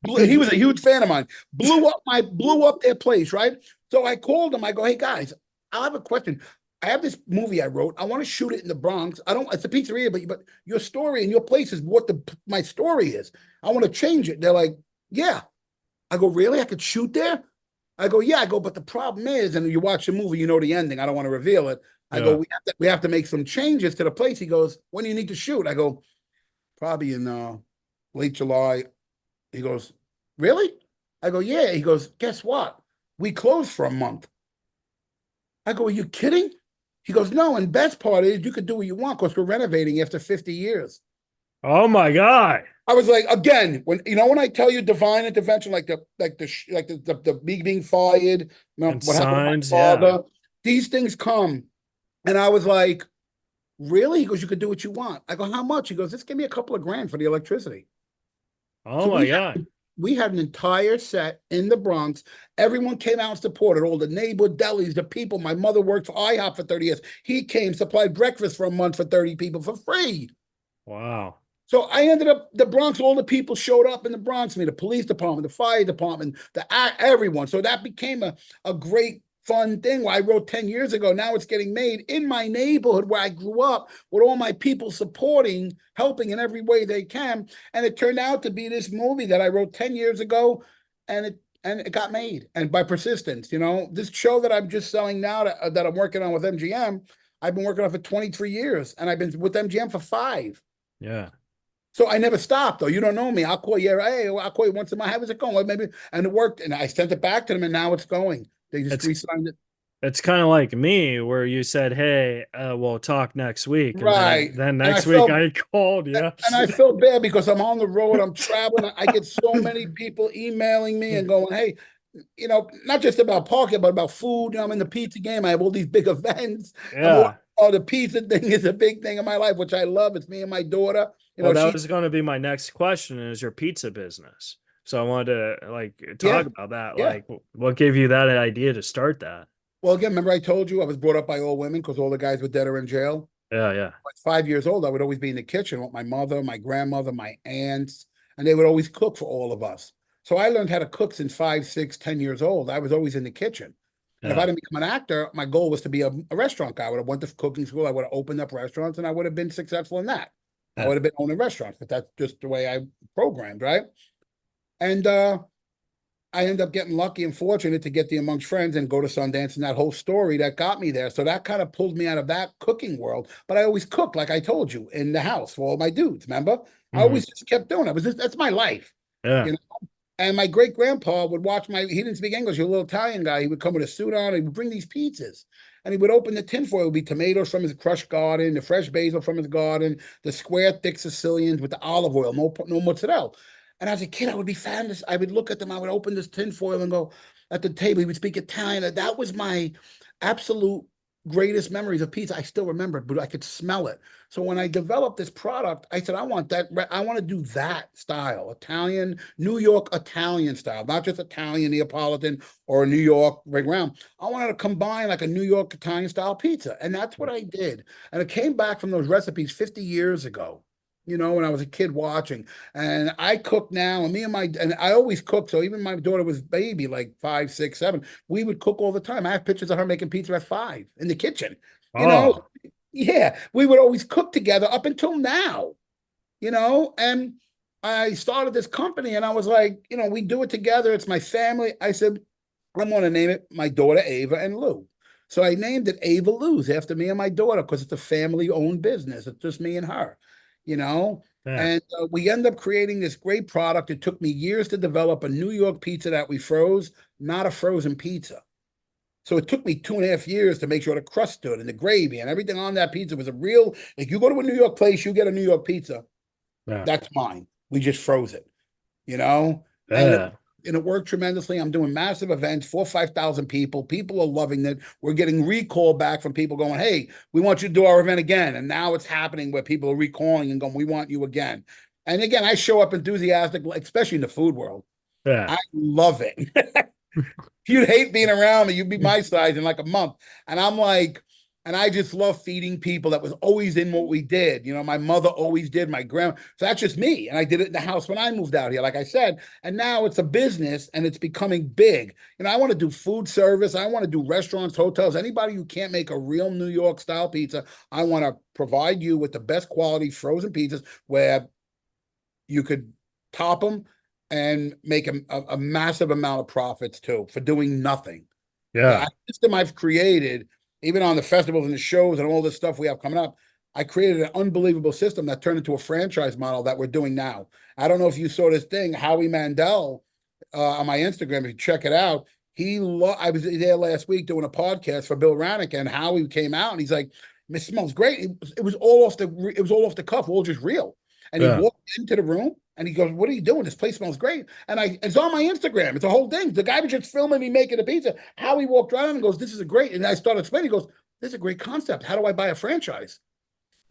He was a huge fan of mine. Blew up their place. Right. So I called him. I go, hey guys, I'll have a question. I have this movie I wrote. I want to shoot it in the Bronx. It's a pizzeria, but your story and your place is what my story is. I want to change it. They're like, yeah. I go, really? I could shoot there? I go, yeah. I go, but the problem is, and you watch the movie, you know the ending. I don't want to reveal it. I go, we have to make some changes to the place. He goes, when do you need to shoot? I go, probably in late July. He goes, really? I go, yeah. He goes, guess what? We closed for a month. I go, are you kidding? He goes, no, and best part is you could do what you want because we're renovating after 50 years. Oh my God. I was like, again, when I tell you divine intervention, like the me being fired, what signs, happened to my father, these things come. And I was like, really? He goes, you could do what you want. I go, how much? He goes, just give me a couple of grand for the electricity. Oh so my God. We had an entire set in the Bronx. Everyone came out and supported, all the neighborhood delis, the people. My mother worked for IHOP for 30 years. He came, supplied breakfast for a month for 30 people for free. Wow. So I ended up, the Bronx, all the people showed up in the Bronx, the police department, the fire department, everyone. So that became a great fun thing I wrote 10 years ago. Now it's getting made in my neighborhood where I grew up with all my people supporting, helping in every way they can. And it turned out to be this movie that I wrote 10 years ago and it got made. And by persistence, this show that I'm just selling now that I'm working on with MGM, I've been working on for 23 years and I've been with MGM for 5. Yeah. So I never stopped, though. You don't know me. I'll call you. Hey, I'll call you once in my. How's it going? Well, maybe, and it worked. And I sent it back to them, and now it's going. They just re-signed it. It's kind of like me, where you said, "Hey, we'll talk next week." And right. Then next week I called. Yeah. And I feel bad because I'm on the road. I'm traveling. I get so many people emailing me and going, "Hey, not just about parking, but about food. I'm in the pizza game. I have all these big events. Yeah. The pizza thing is a big thing in my life, which I love. It's me and my daughter. That was going to be my next question: is your pizza business? So I wanted to talk about that. Yeah. Like, what gave you that idea to start that? Well, again, remember I told you I was brought up by all women because all the guys were dead or in jail. Yeah. At 5 years old, I would always be in the kitchen with my mother, my grandmother, my aunts, and they would always cook for all of us. So I learned how to cook since 5, 6, 10 years old. I was always in the kitchen. And if I didn't become an actor, my goal was to be a restaurant guy. I would have went to cooking school. I would have opened up restaurants, and I would have been successful in that. I would have been owning restaurants, but that's just the way I programmed, right? And I ended up getting lucky and fortunate to get the Amongst Friends and go to Sundance, and that whole story that got me there. So that kind of pulled me out of that cooking world. But I always cooked, like I told you, in the house for all my dudes. Remember, I always just kept doing it. That's my life. Yeah. You know? And my great grandpa would watch he didn't speak English, he was a little Italian guy. He would come with a suit on, and he would bring these pizzas. And he would open the tinfoil. It would be tomatoes from his crushed garden, the fresh basil from his garden, the square, thick Sicilians with the olive oil, no mozzarella. And as a kid, I would be fabulous. I would look at them, I would open this tinfoil and go at the table. He would speak Italian. That was my absolute greatest memories of pizza. I still remember it, but I could smell it. So when I developed this product, I said, I want to do that style, Italian, New York Italian style, not just Italian Neapolitan or New York right round. I wanted to combine like a New York Italian style pizza. And that's what I did. And it came back from those recipes 50 years ago, when I was a kid watching. And I cook now, and I always cook. So even my daughter was baby, like 5, 6, 7, we would cook all the time. I have pictures of her making pizza at 5 in the kitchen, Yeah, we would always cook together up until now, and I started this company, and I was like, we do it together. It's my family. I said, I'm going to name it my daughter, Ava and Lou. So I named it Ava Lou's after me and my daughter, because it's a family-owned business. It's just me and her. And we end up creating this great product. It took me years to develop a New York pizza that we froze, not a frozen pizza. So it took me 2.5 years to make sure the crust stood and the gravy and everything on that pizza was a real. If you go to a New York place, you get a New York pizza. Yeah. That's mine. We just froze it, And it worked tremendously. I'm doing massive events, 4,000 or 5,000 people. People are loving it. We're getting recall back from people going, hey, we want you to do our event again. And now it's happening where people are recalling and going, we want you again. And again, I show up enthusiastic, especially in the food world. Yeah. I love it. You'd hate being around me. You'd be my size in like a month. And I'm like, and I just love feeding people. That was always in what we did. My mother always did, my grandma. So that's just me. And I did it in the house when I moved out here, like I said. And now it's a business and it's becoming big. I want to do food service. I want to do restaurants, hotels. Anybody who can't make a real New York style pizza, I want to provide you with the best quality frozen pizzas where you could top them and make a massive amount of profits too for doing nothing. Yeah. The system I've created, even on the festivals and the shows and all this stuff we have coming up, I created an unbelievable system that turned into a franchise model that we're doing now. I don't know if you saw this thing, Howie Mandel, on my Instagram. If you check it out, I was there last week doing a podcast for Bill Ranick, and Howie came out and he's like, "It smells great." It was all off the cuff, all just real. And he walked into the room and he goes, "What are you doing? This place smells great." And it's on my Instagram. It's a whole thing. The guy was just filming me making a pizza. Howie walked right on and goes, "This is a great." And I started explaining. He goes, "This is a great concept. How do I buy a franchise?"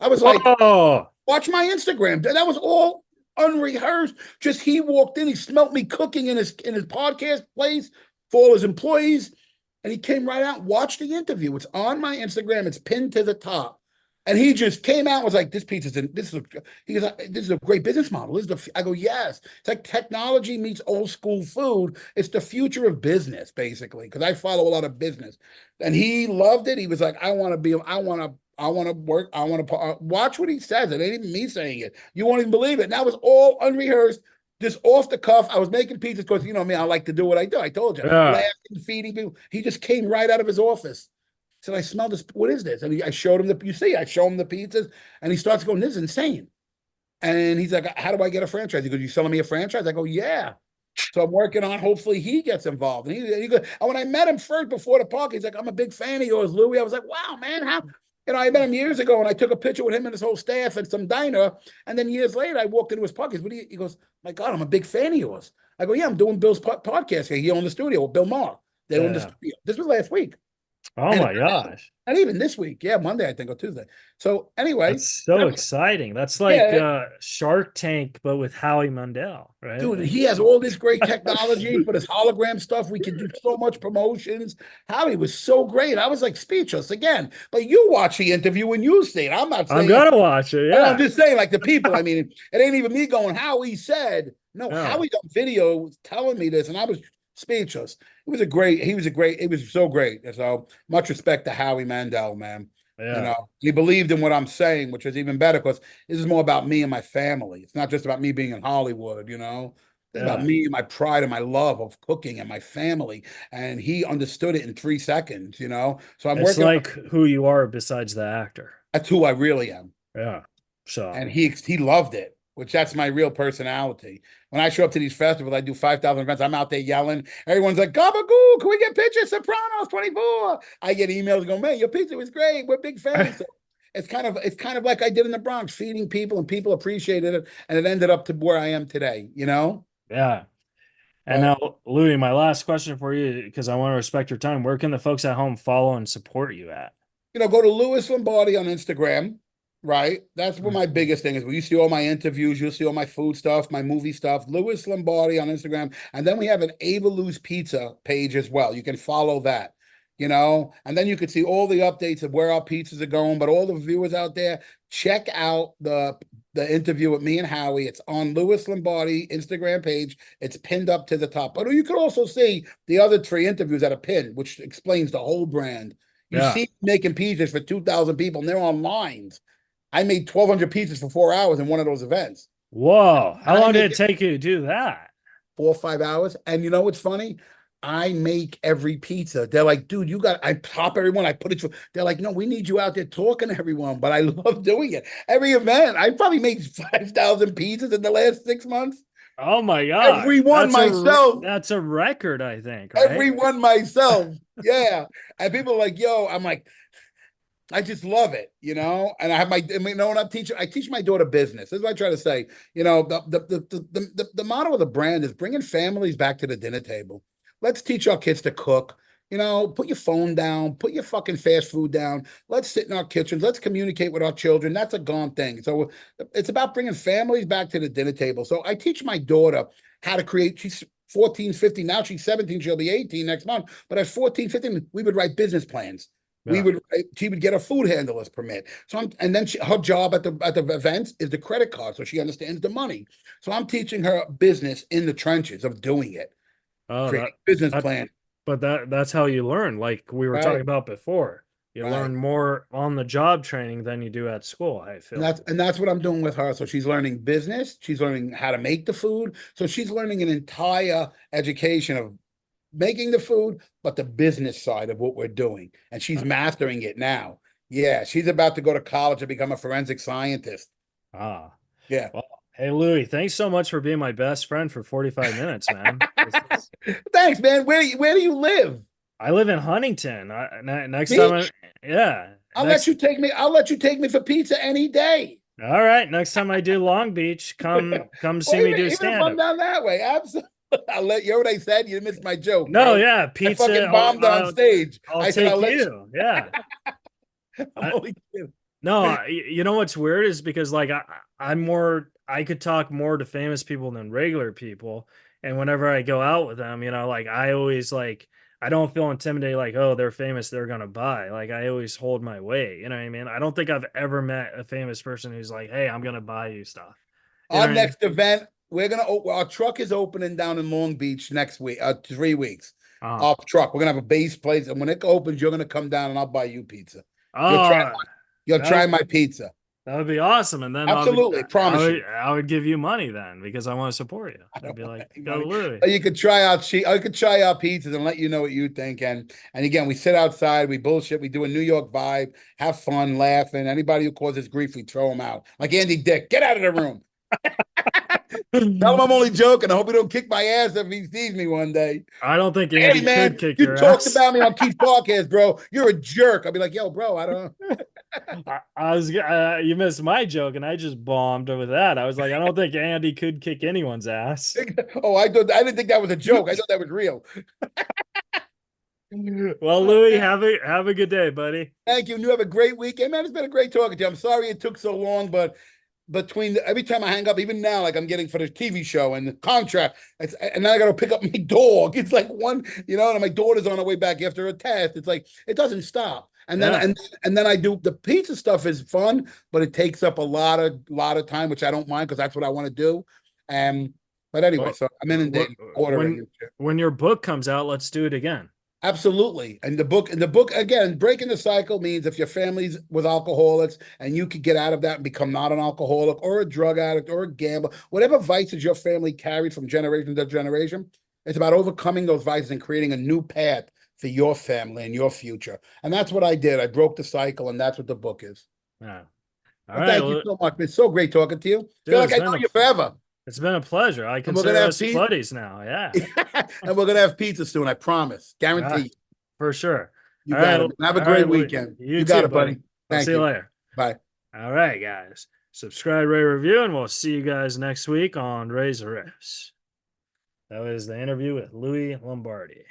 I was like, "Watch my Instagram." That was all unrehearsed. Just he walked in. He smelt me cooking in his podcast place for all his employees, and he came right out. Watch the interview. It's on my Instagram. It's pinned to the top. And he just came out and was like, this is a great business model. I go, yes. It's like technology meets old school food. It's the future of business, basically, because I follow a lot of business. And he loved it. He was like, I want to work. Watch what he says. It ain't even me saying it. You won't even believe it. And that was all unrehearsed, just off the cuff. I was making pizzas because, me, I like to do what I do. I told you. Laughing, feeding people. He just came right out of his office. Said, I smell this. What is this? And I showed him I show him the pizzas, and he starts going, "This is insane." And he's like, "How do I get a franchise?" He goes, "You selling me a franchise?" I go, "Yeah." So I'm working on, hopefully he gets involved. And he goes, and when I met him first before the park, he's like, "I'm a big fan of yours, Louis." I was like, "Wow, man, how?" I met him years ago, and I took a picture with him and his whole staff at some diner. And then years later, I walked into his podcast. He goes, "My God, I'm a big fan of yours." I go, "Yeah, I'm doing Bill's podcast here. He owned the studio with Bill Maher. They owned the studio. This was last week." Oh my gosh. And even this week, Monday, I think, or Tuesday. So anyway. That's so exciting. That's like Shark Tank, but with Howie Mandel, right? Dude, he has all this great technology for this hologram stuff. We can do so much promotions. Howie was so great. I was like speechless again. But you watch the interview and you see it. I'm not saying. I'm going to watch it, yeah. I'm just saying, like the people, it ain't even me going, Howie said. No, Yeah. Howie's on video was telling me this, and I was speechless. It was so great. So much respect to Howie Mandel, man. Yeah. He believed in what I'm saying, which is even better because this is more about me and my family. It's not just about me being in Hollywood. It's about Yeah. me and my pride and my love of cooking and my family. And he understood it in 3 seconds. So I'm It's working on like who you are besides the actor. that's who I really am. Yeah. So, And he loved it, which that's my real personality. When I show up to these festivals, I do 5,000 events. I'm out there yelling. Everyone's like, "Gabagoo, can we get pictures? Sopranos 24." I get emails going, "Man, your pizza was great. We're big fans." So it's kind of like I did in the Bronx, feeding people, and people appreciated it, and it ended up to where I am today. yeah. And But now, Louis, my last question for you, because I want to respect your time. Where can the folks at home follow and support you at? go to Louis Lombardi on Instagram, right? That's where my Mhm. biggest thing is. Where you see all my interviews, you'll see all my food stuff, my movie stuff. Louis Lombardi on Instagram, and then we have an Ava Lou's Pizza page as well. You can follow that. And then you can see all the updates of where our pizzas are going. But all the viewers out there, check out the interview with me and Howie. It's on Louis Lombardi Instagram page. It's pinned up to the top. But you can also see the other 3 interviews that are pinned, which explains the whole brand. You Yeah. see me making pizzas for 2,000 people, and they're on lines. I made 1,200 pizzas for 4 hours in one of those events. Whoa. And How I long did make it take you to do that? 4 or 5 hours. And you know what's funny? I make every pizza. They're like, dude, I pop everyone. I put it through. They're like, no, we need you out there talking to everyone. But I love doing it. Every event, I probably made 5,000 pizzas in the last 6 months. Oh my God. Everyone myself. That's a record, I think, right? Everyone myself. Yeah. And people are like, yo, I'm like, I just love it. And I have when I teach my daughter business. This is what I try to say. The motto of the brand is bringing families back to the dinner table. Let's teach our kids to cook. Put your phone down, put your fucking fast food down. Let's sit in our kitchens. Let's communicate with our children. That's a gone thing. So it's about bringing families back to the dinner table. So I teach my daughter how to create. She's 14, 15. Now she's 17. She'll be 18 next month. But at 14, 15, we would write business plans. Yeah. She would get a food handler's permit. And then her job at the events is the credit card, so she understands the money. So I'm teaching her business in the trenches of doing it, Oh, creating business that, plan. but that's how you learn. Like we were talking Right, about before. You right. learn more on the job training than you do at school, I And feel. that's what I'm doing with her. So she's learning business. She's learning how to make the food. So she's learning an entire education of making the food, but the business side of what we're doing. And she's mastering it now. Yeah, she's about to go to college to become a forensic scientist. Ah. Yeah. Well, hey Louis, thanks so much for being my best friend for 45 minutes, man. Thanks, man. Where do you live? I live in Huntington. Next time, Beach? yeah. I'll let you take me. I'll let you take me for pizza any day. All right. Next time I do Long Beach, come see Or me even, do even if stand I'm up. down that way. Absolutely. I'll let you. What I said? You missed my joke, No, bro. yeah, I pizza. fucking bombed on stage. I'll I said take I'll let you. you. Yeah. I'm only kidding. No, you know what's weird is because like I could talk more to famous people than regular people, and whenever I go out with them, like I always like I don't feel intimidated like, oh, they're famous, they're gonna buy. Like I always hold my weight. You know what I mean? I don't think I've ever met a famous person who's like, hey, I'm gonna buy you stuff. You know Our what I mean? next event, our truck is opening down in Long Beach next week. 3 weeks. Uh, Our truck. We're gonna have a base place, and when it opens, you're gonna come down, and I'll buy you pizza. You'll try. oh, You'll try that my pizza. that would be awesome. And then Absolutely, promise you. I would give you money then because I want to support you. I I'd don't be want like, any go money. Louis. Or you could try out pizzas and let you know what you think. And again, we sit outside, we bullshit, we do a New York vibe, have fun, laughing. Anybody who causes grief, we throw them out. Like Andy Dick, get out of the room. Tell him I'm only joking. I hope he don't kick my ass if he sees me one day. I don't think Hey Andy man, could kick you your talked ass. about me on Keith's podcast, bro. You're a jerk. I'll be like, yo, bro, I don't know. I was you missed my joke and I just bombed with that. I was like, I don't think Andy could kick anyone's ass. Oh, I didn't think that was a joke. I thought that was real. Well, Louis, have a good day, buddy. Thank you. And you have a great weekend, man. It's been a great talking to you. I'm sorry it took so long, but every time I hang up, even now, like I'm getting for the TV show and the contract, and then I got to pick up my dog. It's like and my daughter's on her way back after a test. It's like it doesn't stop. And then Yeah. and then I do the pizza stuff is fun, but it takes up a lot of time, which I don't mind because that's what I want to do. And But anyway, Well, so I'm inundated ordering when and shit. when your book comes out, let's do it again. Absolutely. And the book again, breaking the cycle means if your family's with alcoholics and you could get out of that and become not an alcoholic or a drug addict or a gambler, whatever vices your family carried from generation to generation, it's about overcoming those vices and creating a new path for your family and your future. And that's what I did. I broke the cycle, and that's what the book is. Yeah. All But right. thank you Well, so much. It's so great talking to you. dude, Feel like I know you forever. it's been a pleasure. I And we're consider gonna have us pizza. buddies now. Yeah. And we're gonna have pizza soon, I promise. Guarantee. For sure. You All got right. it. Have a All great right, Louis. weekend. You got too, it, buddy. I'll Thank see you you. later. Bye. All right, guys. Subscribe, rate, review, and we'll see you guys next week on Reza Riffs. That was the interview with Louis Lombardi.